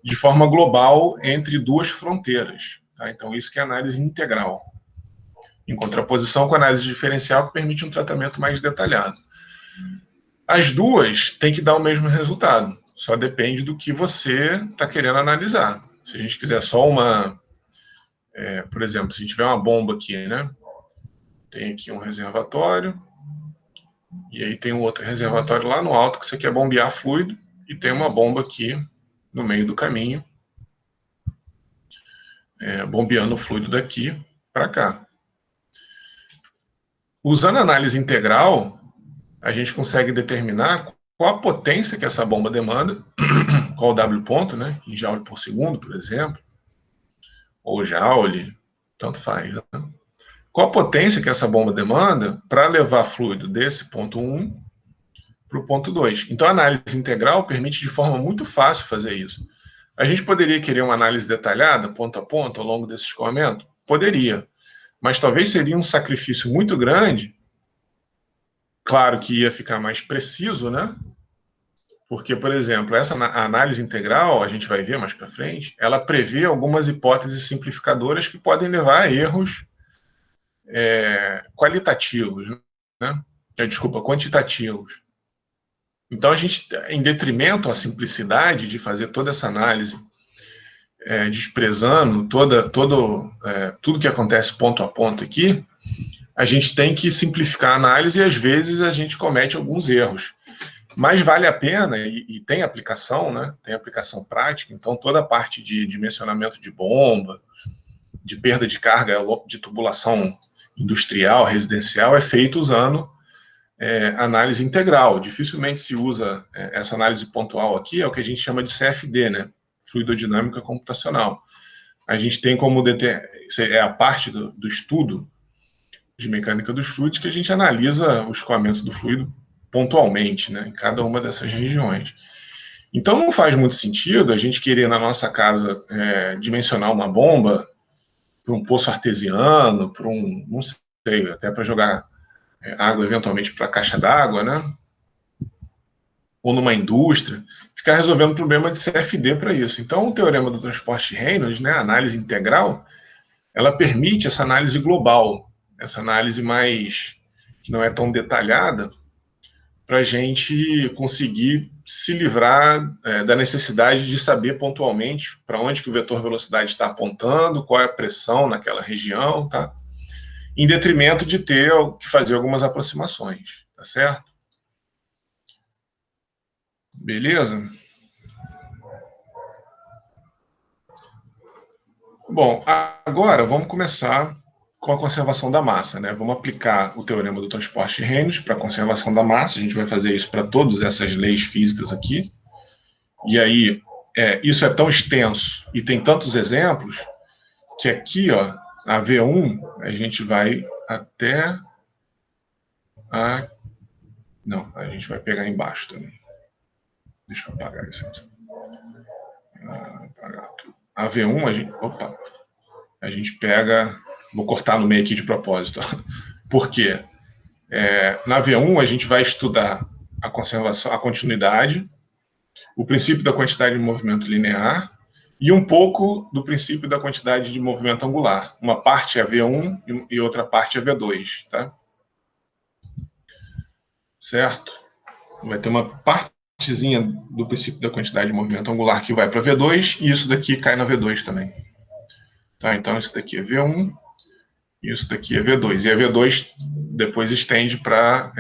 de forma global entre duas fronteiras. Tá? Então, isso que é análise integral, em contraposição com a análise diferencial, que permite um tratamento mais detalhado. As duas têm que dar o mesmo resultado, só depende do que você está querendo analisar. Se a gente quiser só uma... por exemplo, se a gente tiver uma bomba aqui, né? Tem aqui um reservatório, e aí tem um outro reservatório lá no alto que você quer bombear fluido, e tem uma bomba aqui no meio do caminho, bombeando o fluido daqui para cá. Usando a análise integral, a gente consegue determinar qual a potência que essa bomba demanda, qual o W ponto, né, em joule por segundo, por exemplo, ou joule, tanto faz. Né? Qual a potência que essa bomba demanda para levar fluido desse ponto 1 para o ponto 2. Então, a análise integral permite de forma muito fácil fazer isso. A gente poderia querer uma análise detalhada, ponto a ponto, ao longo desse escoamento? Poderia. Mas talvez seria um sacrifício muito grande. Claro que ia ficar mais preciso, né? Porque, por exemplo, essa análise integral, a gente vai ver mais para frente, ela prevê algumas hipóteses simplificadoras que podem levar a erros qualitativos, né? Desculpa, quantitativos. Então, a gente, em detrimento à simplicidade de fazer toda essa análise, desprezando tudo que acontece ponto a ponto aqui, a gente tem que simplificar a análise e, às vezes, a gente comete alguns erros. Mas vale a pena, e tem aplicação, né? Tem aplicação prática, então toda a parte de dimensionamento de bomba, de perda de carga de tubulação industrial, residencial, é feito usando análise integral. Dificilmente se usa essa análise pontual aqui, é o que a gente chama de CFD, né? Fluidodinâmica computacional. A gente tem como é a parte do estudo de mecânica dos fluidos que a gente analisa o escoamento do fluido pontualmente, né, em cada uma dessas regiões. Então não faz muito sentido a gente querer na nossa casa dimensionar uma bomba para um poço artesiano, para não sei, até para jogar água eventualmente para a caixa d'água, né, ou numa indústria, ficar resolvendo problema de CFD para isso. Então o teorema do transporte de Reynolds, né, a análise integral, ela permite essa análise global, essa análise mais que não é tão detalhada, para a gente conseguir se livrar da necessidade de saber pontualmente para onde que o vetor velocidade está apontando, qual é a pressão naquela região, tá? Em detrimento de ter que fazer algumas aproximações, tá certo? Beleza? Bom, agora vamos começar com a conservação da massa, né? Vamos aplicar o teorema do transporte de Reynolds para a conservação da massa. A gente vai fazer isso para todas essas leis físicas aqui. E aí, isso é tão extenso e tem tantos exemplos que aqui, ó, a V1, a gente vai até a... Não, a gente vai pegar embaixo também. Deixa eu apagar isso aqui. Apagar tudo. A V1, a gente pega... Vou cortar no meio aqui de propósito. Por quê? Na V1, a gente vai estudar a conservação, a continuidade, o princípio da quantidade de movimento linear e um pouco do princípio da quantidade de movimento angular. Uma parte é V1 e outra parte é V2, tá? Certo? Vai ter uma partezinha do princípio da quantidade de movimento angular que vai para V2 e isso daqui cai na V2 também. Tá? Então, isso daqui é V1 e isso daqui é V2. E a V2 depois estende para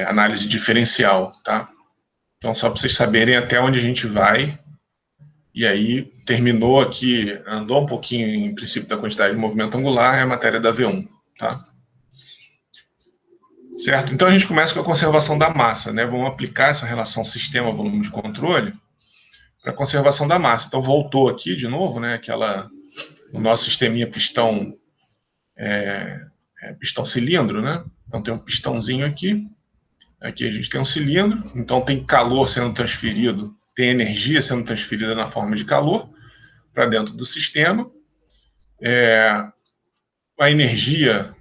análise diferencial, tá? Então, só para vocês saberem até onde a gente vai E aí terminou aqui, andou um pouquinho em princípio da quantidade de movimento angular, é a matéria da V1, tá? Certo? Então a gente começa com a conservação da massa, né? Vamos aplicar essa relação sistema-volume de controle para a conservação da massa. Então voltou aqui de novo, né? O nosso sisteminha pistão pistão cilindro, né? Então tem um pistãozinho aqui. Aqui a gente tem um cilindro, então tem calor sendo transferido, tem energia sendo transferida na forma de calor para dentro do sistema. A energia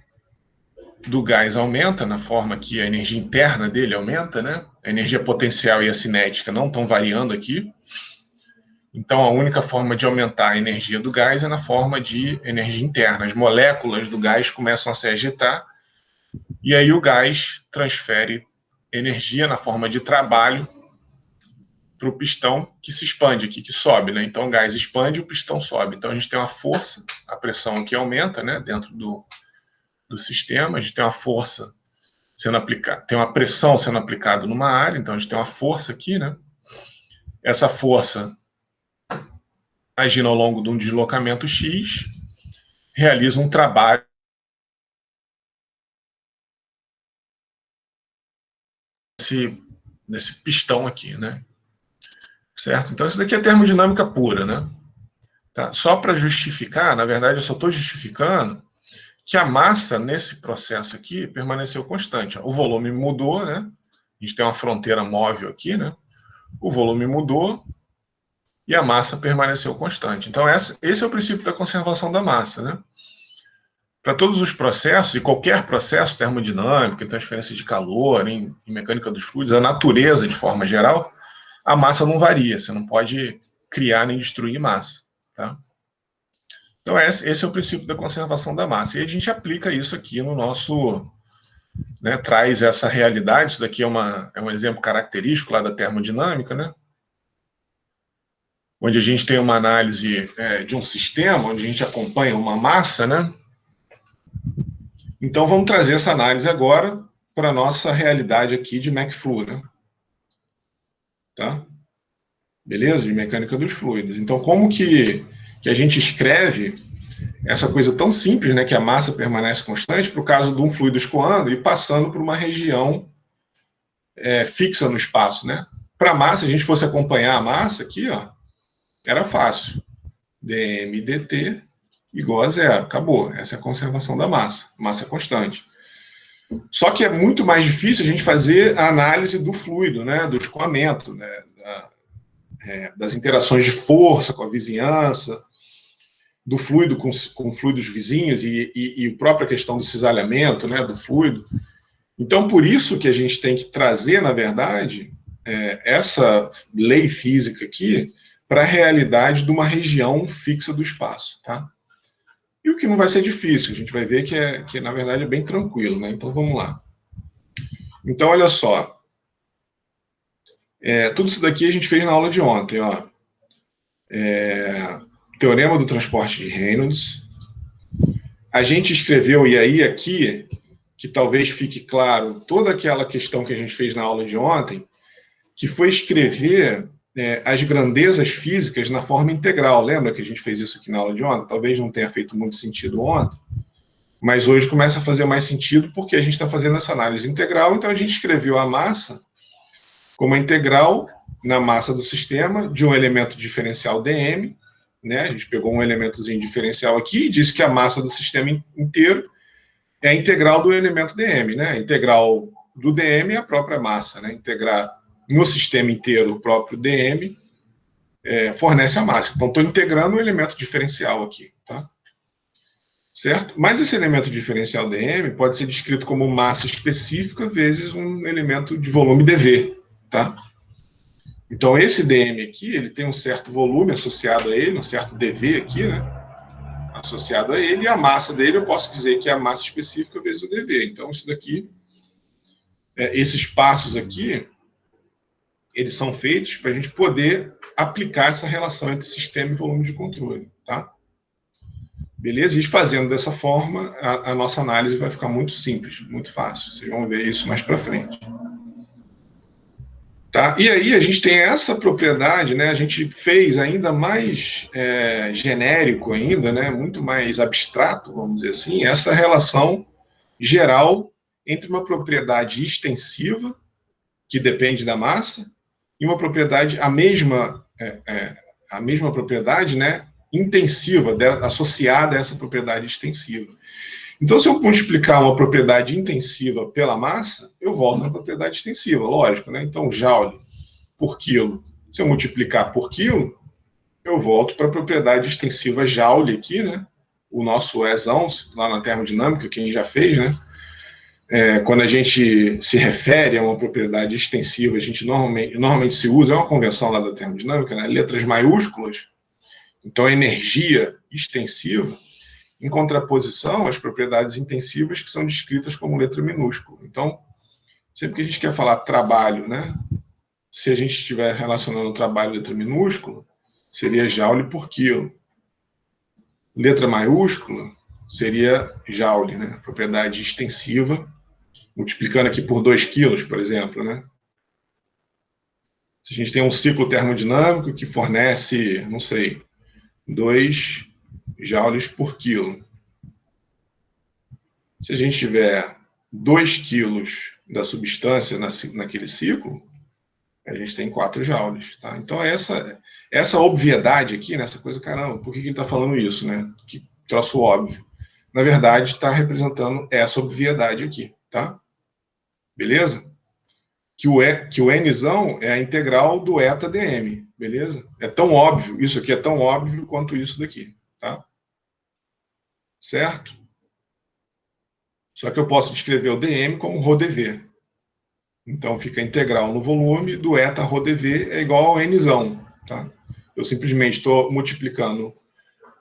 do gás aumenta, na forma que a energia interna dele aumenta, né? A energia potencial e a cinética não estão variando aqui. Então, a única forma de aumentar a energia do gás é na forma de energia interna. As moléculas do gás começam a se agitar e aí o gás transfere energia na forma de trabalho para o pistão que se expande aqui, que sobe, né? Então o gás expande e o pistão sobe. Então a gente tem uma força, a pressão aqui aumenta, né? Dentro do sistema, a gente tem uma força sendo aplicada, tem uma pressão sendo aplicada numa área, então a gente tem uma força aqui, né? Essa força agindo ao longo de um deslocamento X, realiza um trabalho nesse pistão aqui, né? Certo? Então isso daqui é termodinâmica pura, né? Tá? Só para justificar, na verdade eu só estou justificando que a massa nesse processo aqui permaneceu constante. O volume mudou, né? A gente tem uma fronteira móvel aqui, né? O volume mudou e a massa permaneceu constante. Então, esse é o princípio da conservação da massa, né? Para todos os processos, e qualquer processo termodinâmico, em transferência de calor, em mecânica dos fluidos, a natureza, de forma geral, a massa não varia. Você não pode criar nem destruir massa, tá? Então, esse é o princípio da conservação da massa. E a gente aplica isso aqui no nosso... Né, traz essa realidade. Isso daqui é um exemplo característico lá da termodinâmica, né? Onde a gente tem uma análise de um sistema, onde a gente acompanha uma massa, né? Então, vamos trazer essa análise agora para a nossa realidade aqui de McFlu, né? Tá? Beleza? De mecânica dos fluidos. Então, como que a gente escreve essa coisa tão simples, né, que a massa permanece constante, para o caso de um fluido escoando e passando por uma região fixa no espaço, né? Para a massa, se a gente fosse acompanhar a massa aqui, ó, era fácil. dm dt igual a zero. Acabou. Essa é a conservação da massa. Massa constante. Só que é muito mais difícil a gente fazer a análise do fluido, né, do escoamento, né, das interações de força com a vizinhança, do fluido com fluidos vizinhos e a própria questão do cisalhamento, né, do fluido. Então, por isso que a gente tem que trazer, na verdade, essa lei física aqui para a realidade de uma região fixa do espaço, tá? E o que não vai ser difícil, a gente vai ver que na verdade, é bem tranquilo, né? Então, vamos lá. Então, olha só. Tudo isso daqui a gente fez na aula de ontem, ó. Teorema do transporte de Reynolds. A gente escreveu, e aí aqui, que talvez fique claro, toda aquela questão que a gente fez na aula de ontem, que foi escrever as grandezas físicas na forma integral. Lembra que a gente fez isso aqui na aula de ontem? Talvez não tenha feito muito sentido ontem, mas hoje começa a fazer mais sentido porque a gente está fazendo essa análise integral, então a gente escreveu a massa como a integral na massa do sistema de um elemento diferencial dm, né? A gente pegou um elementozinho diferencial aqui e disse que a massa do sistema inteiro é a integral do elemento dm, né? A integral do dm é a própria massa, né? Integrar no sistema inteiro o próprio dm fornece a massa. Então, estou integrando o elemento diferencial aqui, tá? Certo? Mas esse elemento diferencial dm pode ser descrito como massa específica vezes um elemento de volume dv, tá? Então, esse dm aqui, ele tem um certo volume associado a ele, um certo dv aqui, né? Associado a ele, e a massa dele eu posso dizer que é a massa específica vezes o dv. Então, isso daqui, esses passos aqui, eles são feitos para a gente poder aplicar essa relação entre sistema e volume de controle, tá? Beleza? E fazendo dessa forma, a nossa análise vai ficar muito simples, muito fácil. Vocês vão ver isso mais para frente. Tá? E aí a gente tem essa propriedade, né? A gente fez ainda mais genérico ainda, né? Muito mais abstrato, vamos dizer assim, essa relação geral entre uma propriedade extensiva, que depende da massa, e uma propriedade, a mesma propriedade, né? Intensiva, associada a essa propriedade extensiva. Então, se eu multiplicar uma propriedade intensiva pela massa, eu volto na propriedade extensiva, lógico, né? Então, Joule por quilo. Se eu multiplicar por quilo, eu volto para a propriedade extensiva Joule aqui, né? O nosso Ezão, lá na termodinâmica, quem já fez, né? Quando a gente se refere a uma propriedade extensiva, a gente normalmente se usa, é uma convenção lá da termodinâmica, né? Letras maiúsculas. Então, a energia extensiva, em contraposição às propriedades intensivas, que são descritas como letra minúscula. Então, sempre que a gente quer falar trabalho, né? Se a gente estiver relacionando o trabalho letra minúscula, seria Joule por quilo. Letra maiúscula seria Joule, né? Propriedade extensiva, multiplicando aqui por 2 quilos, por exemplo, né? Se a gente tem um ciclo termodinâmico que fornece, não sei, 2 joules por quilo. Se a gente tiver 2 quilos da substância naquele ciclo, a gente tem 4 joules. Tá? Então, essa obviedade aqui, nessa coisa, caramba, por que ele está falando isso? Né? Que troço óbvio. Na verdade, está representando essa obviedade aqui. Tá? Beleza? Que o Nzão é a integral do eta dm. Beleza? É tão óbvio, isso aqui é tão óbvio quanto isso daqui. Tá? Certo? Só que eu posso descrever o dm como ρdv. Então, fica a integral no volume do eta ρdv é igual ao Nzão. Tá? Eu simplesmente estou multiplicando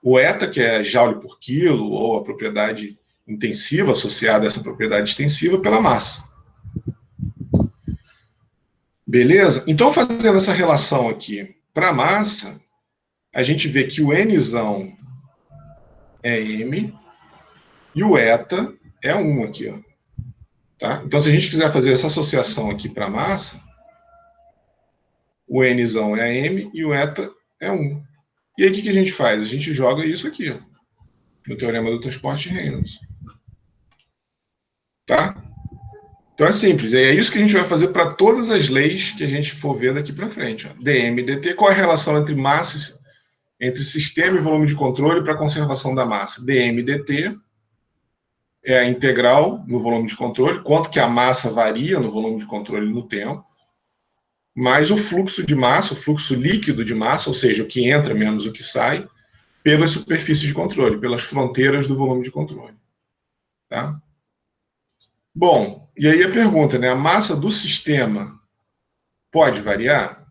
o eta, que é joule por quilo, ou a propriedade intensiva associada a essa propriedade extensiva, pela massa. Beleza? Então, fazendo essa relação aqui para a massa, a gente vê que o Nzão é m e o eta é 1 aqui. Ó. Tá? Então, se a gente quiser fazer essa associação aqui para a massa, o Nzão é m e o eta é 1. E aí, o que a gente faz? A gente joga isso aqui, ó, no teorema do transporte de Reynolds. Tá? Então, é simples. É isso que a gente vai fazer para todas as leis que a gente for ver daqui para frente. Ó. dm, dt, qual é a relação entre massa, entre sistema e volume de controle para a conservação da massa? dm, dt é a integral no volume de controle, quanto que a massa varia no volume de controle no tempo, mais o fluxo de massa, o fluxo líquido de massa, ou seja, o que entra menos o que sai, pelas superfícies de controle, pelas fronteiras do volume de controle. Tá? Bom, e aí a pergunta, né? A massa do sistema pode variar?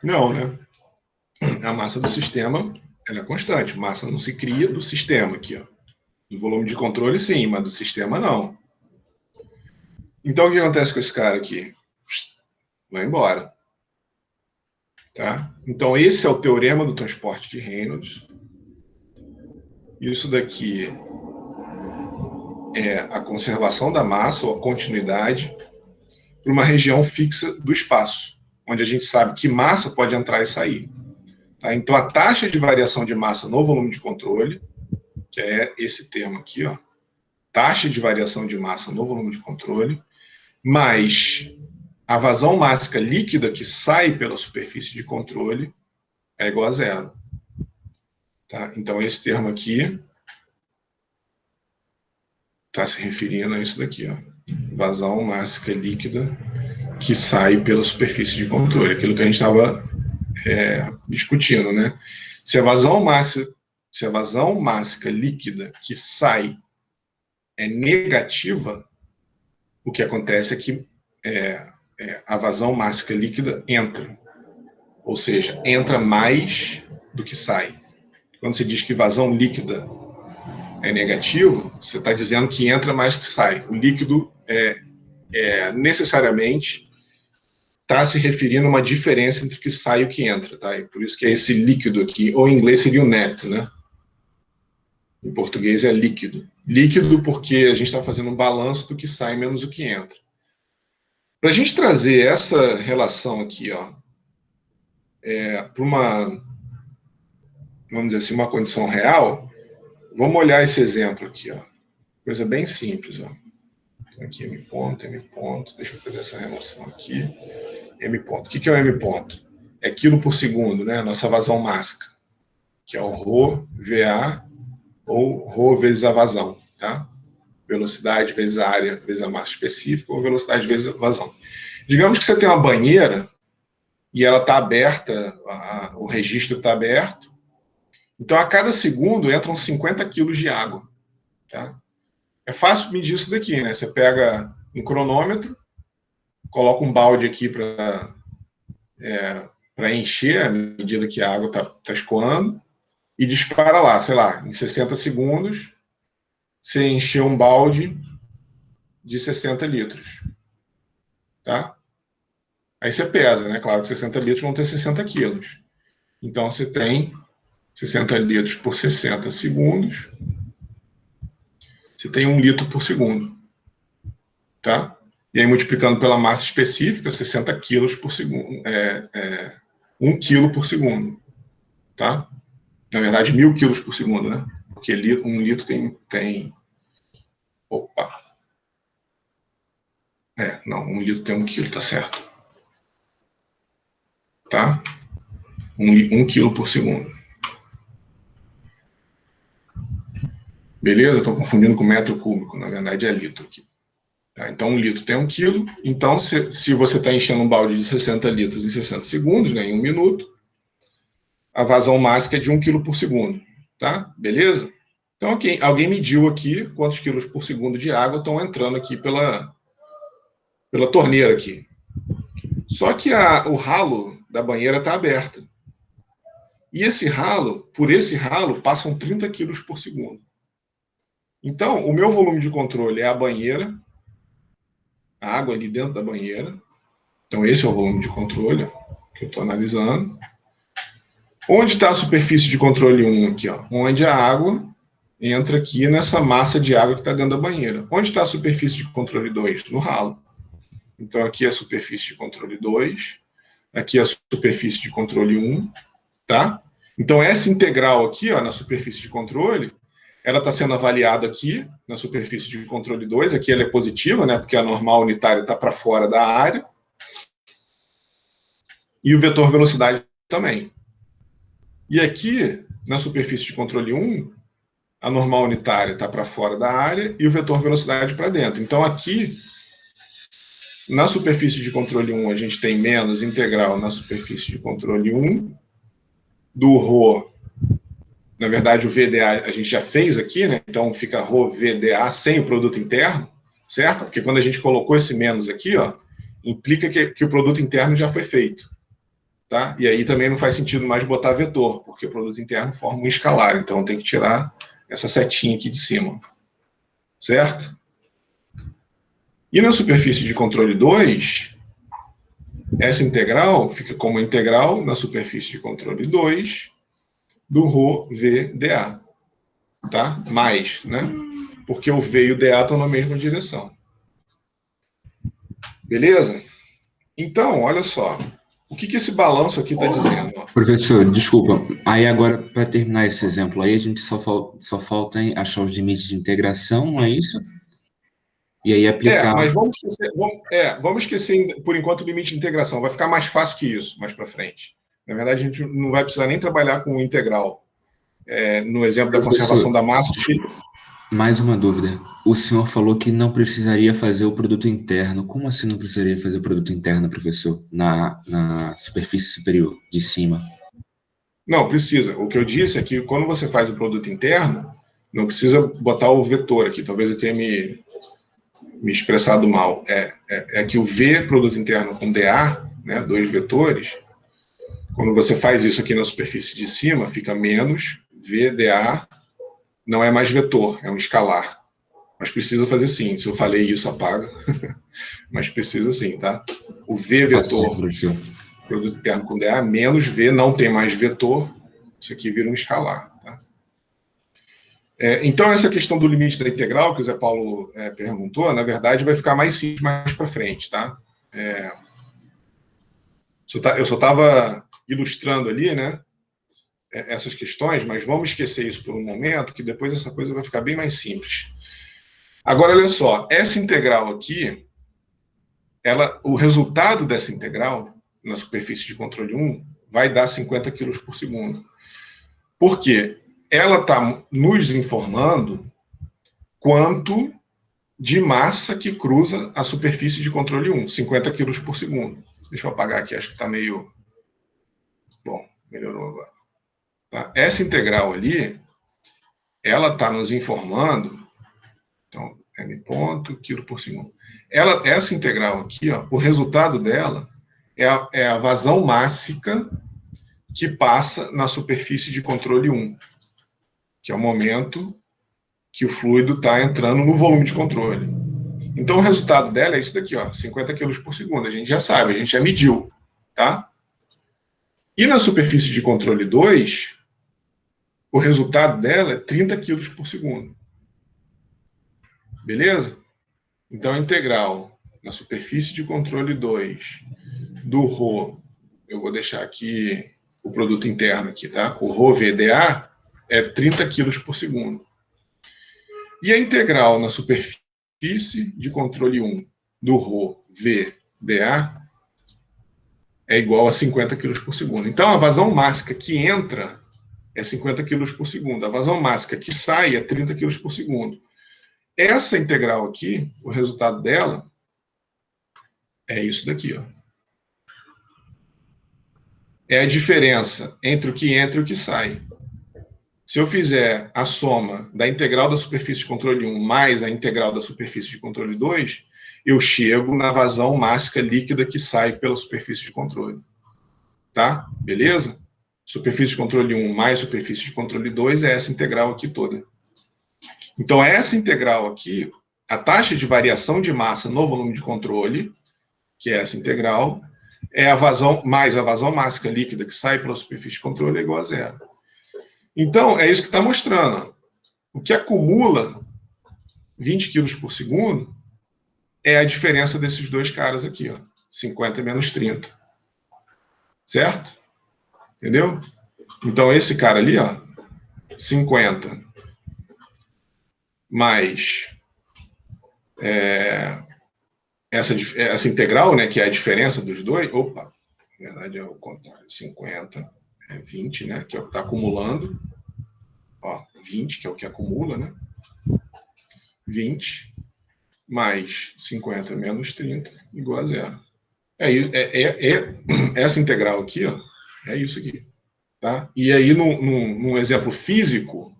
Não, né? A massa do sistema ela é constante. Massa não se cria do sistema aqui, ó. Do volume de controle, sim, mas do sistema, não. Então, o que acontece com esse cara aqui? Vai embora. Tá? Então, esse é o teorema do transporte de Reynolds. Isso daqui é a conservação da massa, ou a continuidade, para uma região fixa do espaço, onde a gente sabe que massa pode entrar e sair. Tá? Então, a taxa de variação de massa no volume de controle, que é esse termo aqui, ó, taxa de variação de massa no volume de controle, mais a vazão mássica líquida que sai pela superfície de controle é igual a zero. Tá? Então, esse termo aqui está se referindo a isso daqui, ó, vazão mássica líquida que sai pela superfície de controle, aquilo que a gente estava discutindo, né? Se a vazão mássica líquida que sai é negativa, o que acontece é que a vazão mássica líquida entra, ou seja, entra mais do que sai. Quando você diz que vazão líquida é negativo, você está dizendo que entra mais do que sai. O líquido necessariamente está se referindo a uma diferença entre o que sai e o que entra, tá? E por isso que é esse líquido aqui, ou em inglês seria o net, né? Em português é líquido. Líquido porque a gente está fazendo um balanço do que sai menos o que entra. Para a gente trazer essa relação aqui, ó, para uma, vamos dizer assim, uma condição real, vamos olhar esse exemplo aqui, ó. Coisa bem simples, ó. Então, aqui M ponto, deixa eu fazer essa relação aqui. M ponto. O que é o M ponto? É quilo por segundo, né? A nossa vazão máxima, que é o ρ, VA, ou ρ vezes a vazão, tá? Velocidade vezes a área vezes a massa específica, ou velocidade vezes a vazão. Digamos que você tem uma banheira e ela está aberta, o registro está aberto, então a cada segundo entram 50 quilos de água, tá? É fácil medir isso daqui, né? Você pega um cronômetro, coloca um balde aqui para encher à medida que a água está escoando e dispara lá, sei lá, em 60 segundos, você encheu um balde de 60 litros, tá? Aí você pesa, né? Claro que 60 litros vão ter 60 quilos. Então você tem 60 litros por 60 segundos, você tem 1 litro por segundo, tá? E aí multiplicando pela massa específica, 60 quilos por segundo, 1 quilo por segundo, tá? Na verdade, 1.000 quilos por segundo, né? Porque 1 litro tem... Opa! Não, 1 litro tem 1 quilo, tá certo. Tá? 1 quilo por segundo. Beleza? Estou confundindo com metro cúbico, na verdade é litro aqui. Tá? Então 1 litro tem 1 quilo, então se você está enchendo um balde de 60 litros em 60 segundos, né, em 1 minuto, a vazão máxima é de 1 quilo por segundo. Tá? Beleza? Então alguém mediu aqui quantos quilos por segundo de água estão entrando aqui pela torneira aqui. Só que o ralo da banheira está aberto. E por esse ralo, passam 30 quilos por segundo. Então, o meu volume de controle é a banheira, a água ali dentro da banheira. Então, esse é o volume de controle que eu estou analisando. Onde está a superfície de controle 1 aqui? Ó? Onde a água entra aqui nessa massa de água que está dentro da banheira. Onde está a superfície de controle 2? No ralo. Então, aqui é a superfície de controle 2. Aqui é a superfície de controle 1. Tá? Então, essa integral aqui, ó, na superfície de controle, ela está sendo avaliada aqui, na superfície de controle 2. Aqui ela é positiva, né, porque a normal unitária está para fora da área. E o vetor velocidade também. E aqui, na superfície de controle 1, a normal unitária está para fora da área e o vetor velocidade para dentro. Então, aqui, na superfície de controle 1, a gente tem menos integral na superfície de controle 1, do ρ, na verdade o VDA a gente já fez aqui, né? Então fica ρ VDA sem o produto interno, certo? Porque quando a gente colocou esse menos aqui, ó, implica que o produto interno já foi feito, tá? E aí também não faz sentido mais botar vetor, porque o produto interno forma um escalar, então tem que tirar essa setinha aqui de cima, certo? E na superfície de controle 2, essa integral fica como integral na superfície de controle 2 do ρ VDA, tá? Mais, né? Porque o V e o DA estão na mesma direção. Beleza? Então, olha só. O que esse balanço aqui está dizendo? Ó? Professor, desculpa. Aí agora, para terminar esse exemplo aí, a gente só falta achar os limites de integração, não é isso? E aí aplicar... mas vamos esquecer, por enquanto, o limite de integração. Vai ficar mais fácil que isso, mais para frente. Na verdade, a gente não vai precisar nem trabalhar com o integral. No exemplo da conservação da massa... Mais uma dúvida. O senhor falou que não precisaria fazer o produto interno. Como assim não precisaria fazer o produto interno, professor? Na superfície superior, de cima? Não, precisa. O que eu disse é que quando você faz o produto interno, não precisa botar o vetor aqui. Talvez eu tenha me expressado mal. É que o V, produto interno com DA, né, 2 vetores, quando você faz isso aqui na superfície de cima, fica menos VDA, não é mais vetor, é um escalar. Mas precisa fazer sim. Se eu falei isso, apaga. Mas precisa sim, tá? O V vetor, produto interno com DA, menos V, não tem mais vetor, isso aqui vira um escalar. Tá? Então, essa questão do limite da integral, que o Zé Paulo perguntou, na verdade, vai ficar mais simples mais para frente, tá? Eu só estava ilustrando ali, né, essas questões, mas vamos esquecer isso por um momento, que depois essa coisa vai ficar bem mais simples. Agora, olha só, essa integral aqui, o resultado dessa integral, na superfície de controle 1, vai dar 50 kg por segundo. Por quê? Ela está nos informando quanto de massa que cruza a superfície de controle 1, 50 kg por segundo. Deixa eu apagar aqui, acho que está meio... Bom, melhorou agora. Tá? Essa integral ali, ela está nos informando... Então, m ponto, quilo por segundo. Essa integral aqui, ó, o resultado dela é a vazão mássica que passa na superfície de controle 1, que é o momento que o fluido está entrando no volume de controle. Então, o resultado dela é isso daqui, ó, 50 kg por segundo. A gente já sabe, a gente já mediu, tá? E na superfície de controle 2, o resultado dela é 30 kg por segundo. Beleza? Então, a integral na superfície de controle 2 do ρ, eu vou deixar aqui o produto interno aqui, tá? O ρ VDA é 30 kg por segundo. E a integral na superfície de controle 1 do ρ VDA é igual a 50 kg por segundo. Então, a vazão mássica que entra é 50 kg por segundo. A vazão mássica que sai é 30 kg por segundo. Essa integral aqui, o resultado dela é isso daqui, ó. É a diferença entre o que entra e o que sai. Se eu fizer a soma da integral da superfície de controle 1 mais a integral da superfície de controle 2, eu chego na vazão mássica líquida que sai pela superfície de controle. Tá? Beleza? Superfície de controle 1 mais superfície de controle 2 é essa integral aqui toda. Então, essa integral aqui, a taxa de variação de massa no volume de controle, que é essa integral, é a vazão mais a vazão mássica líquida que sai pela superfície de controle é igual a zero. Então, é isso que está mostrando. O que acumula 20 kg por segundo é a diferença desses dois caras aqui, ó, 50 menos 30. Certo? Entendeu? Então, esse cara ali, ó, 50 mais essa integral, né, que é a diferença dos dois. Opa, na verdade é o contrário. 50 é 20, né, que é o que está acumulando. Ó, 20, que é o que acumula, né? 20 mais 50 menos 30 igual a zero. Essa integral aqui, ó, é isso aqui. Tá? E aí, num exemplo físico,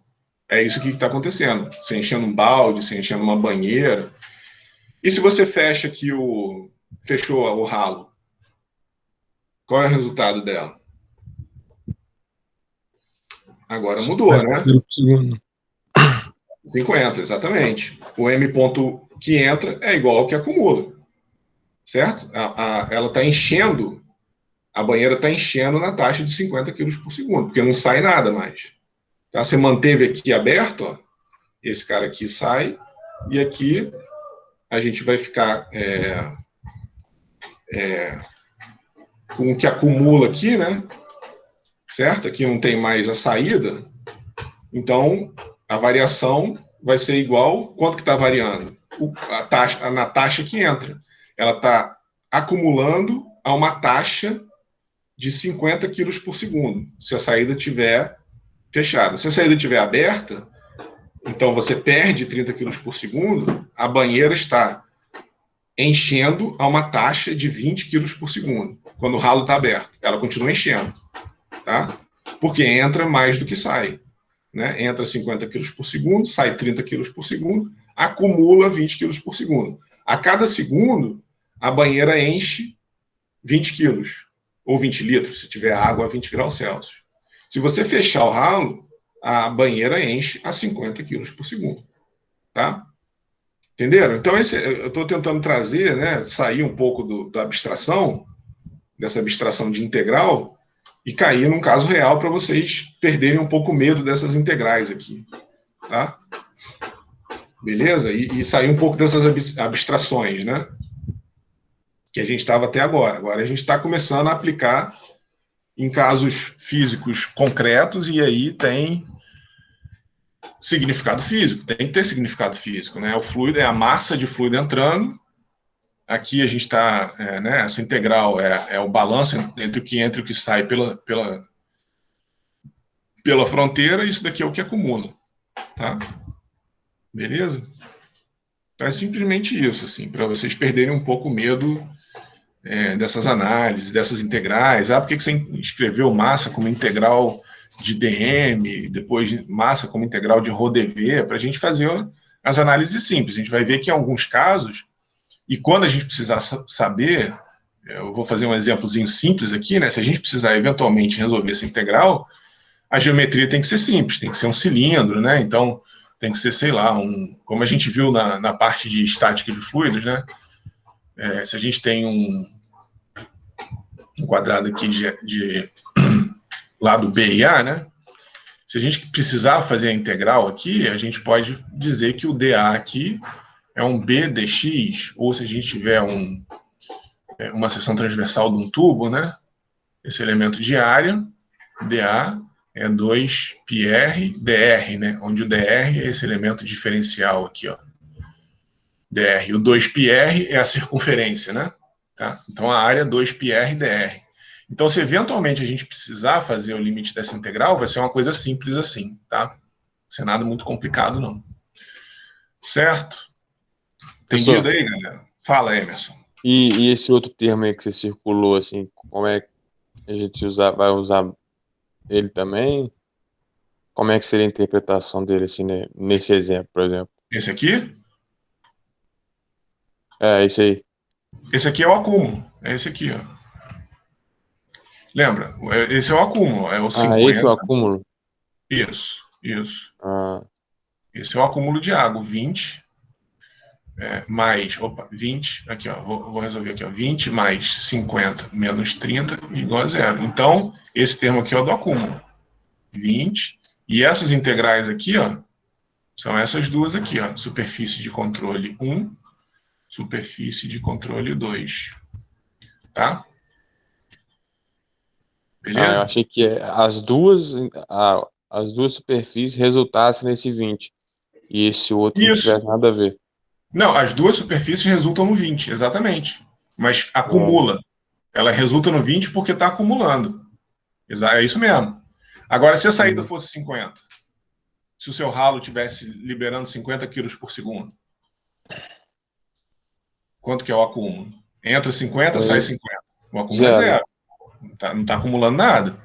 é isso que está acontecendo. Você enchendo um balde, você enchendo uma banheira. E se você fecha aqui fechou o ralo, qual é o resultado dela? Agora mudou, né? 50, exatamente. O M ponto que entra é igual ao que acumula. Certo? Ela está enchendo, a banheira está enchendo na taxa de 50 kg por segundo, porque não sai nada mais. Tá? Você manteve aqui aberto, ó, esse cara aqui sai, e aqui a gente vai ficar com o que acumula aqui, né? Certo? Aqui não tem mais a saída, então a variação vai ser igual, quanto que está variando? Na taxa que entra. Ela está acumulando a uma taxa de 50 kg por segundo, se a saída estiver fechada. Se a saída estiver aberta, então você perde 30 kg por segundo, a banheira está enchendo a uma taxa de 20 kg por segundo, quando o ralo está aberto. Ela continua enchendo, tá? Porque entra mais do que sai. Né? Entra 50 kg por segundo, sai 30 kg por segundo, acumula 20 kg por segundo. A cada segundo, a banheira enche 20 quilos, ou 20 litros, se tiver água a 20 graus Celsius. Se você fechar o ralo, a banheira enche a 50 quilos por segundo. Tá? Entenderam? Então, eu estou tentando trazer, né, sair um pouco da abstração, dessa abstração de integral, e cair num caso real para vocês perderem um pouco o medo dessas integrais aqui. tá? Beleza? E sair um pouco dessas abstrações, né? Que a gente estava até agora. Agora a gente está começando a aplicar em casos físicos concretos, e aí tem significado físico, tem que ter significado físico, né? O fluido é a massa de fluido entrando. Aqui a gente está, né, essa integral é o balanço entre o que entra e o que sai pela fronteira, isso daqui é o que acumula, tá? Beleza? Então é simplesmente isso, assim, para vocês perderem um pouco o medo dessas análises, dessas integrais. Por que você escreveu massa como integral de dm, depois massa como integral de ρdv? Para a gente fazer as análises simples. A gente vai ver que em alguns casos, e quando a gente precisar saber, eu vou fazer um exemplozinho simples aqui, né? Se a gente precisar eventualmente resolver essa integral, a geometria tem que ser simples, tem que ser um cilindro, né? Então, tem que ser, sei lá, como a gente viu na parte de estática de fluidos, né? Se a gente tem um quadrado aqui de lado B e A, né? Se a gente precisar fazer a integral aqui, a gente pode dizer que o dA aqui é um B dx, ou se a gente tiver uma seção transversal de um tubo, né? Esse elemento de área, dA, é 2πr dr, né? Onde o dr é esse elemento diferencial aqui, ó. dr. O 2πr é a circunferência, né? Tá? Então, a área é 2πr dr. Então, se eventualmente a gente precisar fazer o limite dessa integral, vai ser uma coisa simples assim, tá? Não vai ser nada muito complicado, não. Certo? Entendido aí, galera? Fala, Emerson. E esse outro termo aí que você circulou, assim, como é que a gente vai usar ele também? Como é que seria a interpretação dele, assim, né, nesse exemplo, por exemplo? Esse aqui? Esse aí. Esse aqui é o acúmulo. É esse aqui, ó. Lembra? Esse é o acúmulo. É o 50. Esse é o acúmulo? Isso. Esse é o acúmulo de água. 20 mais... Opa, 20. Aqui, ó. Vou resolver aqui, ó. 20 mais 50 menos 30 igual a zero. Então, esse termo aqui é o do acúmulo. 20. E essas integrais aqui, ó, são essas duas aqui, ó. Superfície de controle 1, superfície de controle 2. Tá? Beleza? Eu achei que as duas superfícies resultassem nesse 20. E esse outro não tivesse nada a ver. Não, as duas superfícies resultam no 20, exatamente. Mas acumula. Ela resulta no 20 porque está acumulando. É isso mesmo. Agora, se a saída fosse 50, se o seu ralo estivesse liberando 50 quilos por segundo, quanto que é o acúmulo? Entra 50, sai 50. O acúmulo é zero. Não está acumulando nada.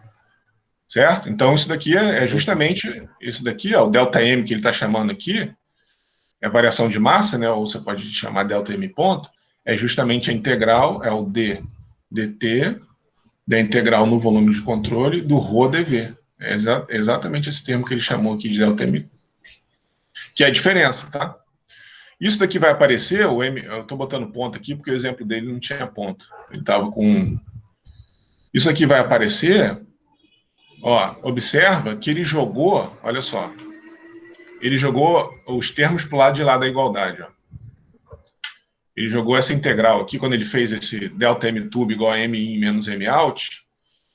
Certo? Então, isso daqui é justamente isso daqui, ó, o ΔM que ele está chamando aqui, é variação de massa, né, ou você pode chamar ΔM ponto, é justamente a integral, é o dt da integral no volume de controle do ρdv. É exatamente esse termo que ele chamou aqui de ΔM, que é a diferença, tá? Isso daqui vai aparecer, eu estou botando ponto aqui porque o exemplo dele não tinha ponto. Ele estava com... Isso aqui vai aparecer, ó, observa que ele jogou, olha só, ele jogou os termos para o lado de lá da igualdade, ó. Ele jogou essa integral aqui, quando ele fez esse ΔM tube igual a MIN menos MOut,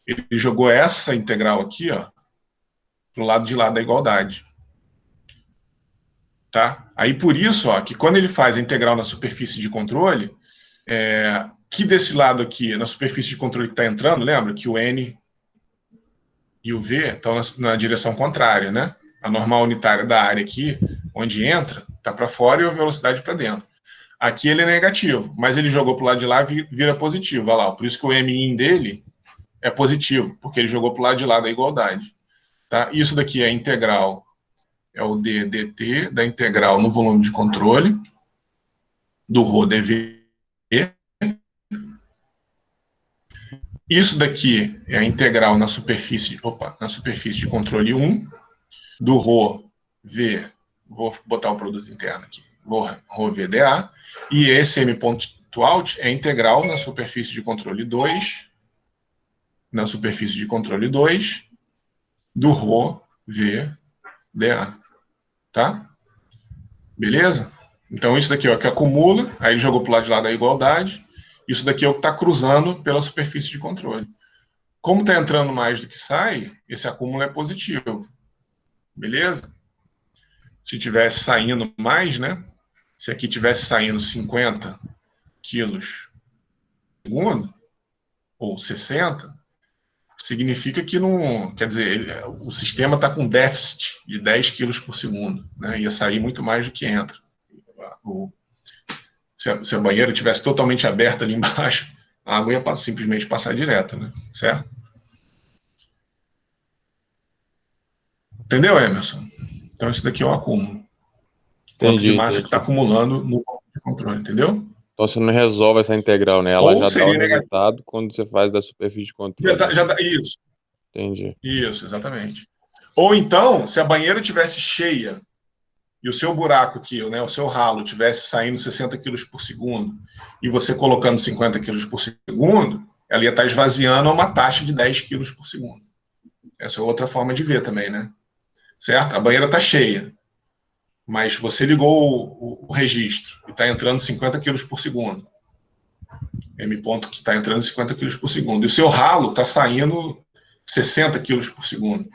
ele jogou essa integral aqui, ó, pro lado de lá da igualdade. Tá? Aí por isso, ó, que quando ele faz a integral na superfície de controle, que desse lado aqui, na superfície de controle que está entrando, lembra que o N e o V estão na direção contrária, né? A normal unitária da área aqui, onde entra, está para fora e a velocidade para dentro. Aqui ele é negativo, mas ele jogou para o lado de lá e vira positivo. Olha lá, por isso que o MIN dele é positivo, porque ele jogou para o lado de lá da igualdade. Tá? Isso daqui é a integral, é o dt da integral no volume de controle, do ρdv. Isso daqui é a integral na superfície de controle 1, do ρv, vou botar o produto interno aqui, ρvdA, e esse m ponto out é a integral na superfície de controle 2, do ρvdA. Tá? Beleza? Então, isso daqui é o que acumula, aí ele jogou para o lado de lá da igualdade, isso daqui é o que está cruzando pela superfície de controle. Como está entrando mais do que sai, esse acúmulo é positivo. Beleza? Se tivesse saindo mais, né? Se aqui tivesse saindo 50 quilos por segundo, ou 60, significa que não... Quer dizer, o sistema está com déficit de 10 quilos por segundo, né? Ia sair muito mais do que entra. Se a banheira tivesse totalmente aberta ali embaixo, a água ia simplesmente passar direto, né? Certo? Entendeu, Emerson? Então, isso daqui é o acúmulo. Quanto de massa que está acumulando no controle, entendeu? Então, você não resolve essa integral, né? Ela já dá o resultado quando você faz da superfície de controle. Isso. Entendi. Isso, exatamente. Ou então, se a banheira tivesse cheia e o seu buraco aqui, né, o seu ralo, tivesse saindo 60 quilos por segundo e você colocando 50 quilos por segundo, ela ia estar esvaziando a uma taxa de 10 quilos por segundo. Essa é outra forma de ver também, né? Certo? A banheira está cheia, mas você ligou o registro e está entrando 50 quilos por segundo. M ponto que está entrando 50 quilos por segundo. E o seu ralo está saindo 60 quilos por segundo.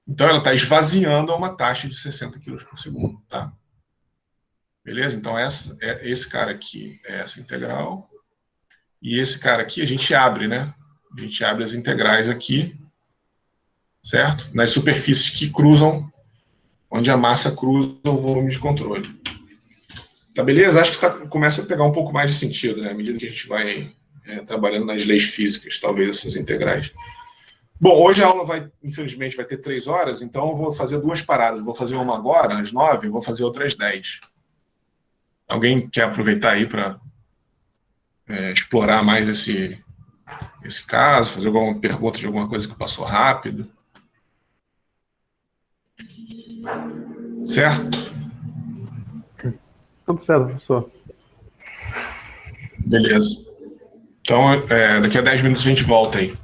Então, ela está esvaziando a uma taxa de 60 quilos por segundo, tá? Beleza? Então, esse cara aqui é essa integral. E esse cara aqui a gente abre, né? A gente abre as integrais aqui, certo? Nas superfícies que cruzam, onde a massa cruza o volume de controle. Tá beleza? Acho que começa a pegar um pouco mais de sentido, né? À medida que a gente vai trabalhando nas leis físicas, talvez essas integrais. Bom, hoje a aula infelizmente, vai ter 3 horas, então eu vou fazer 2 paradas. Vou fazer uma agora, às 9, e vou fazer outra às 10. Alguém quer aproveitar aí para explorar mais esse caso, fazer alguma pergunta de alguma coisa que passou rápido? Certo? Tudo certo, professor. Beleza. Então, daqui a 10 minutos a gente volta aí.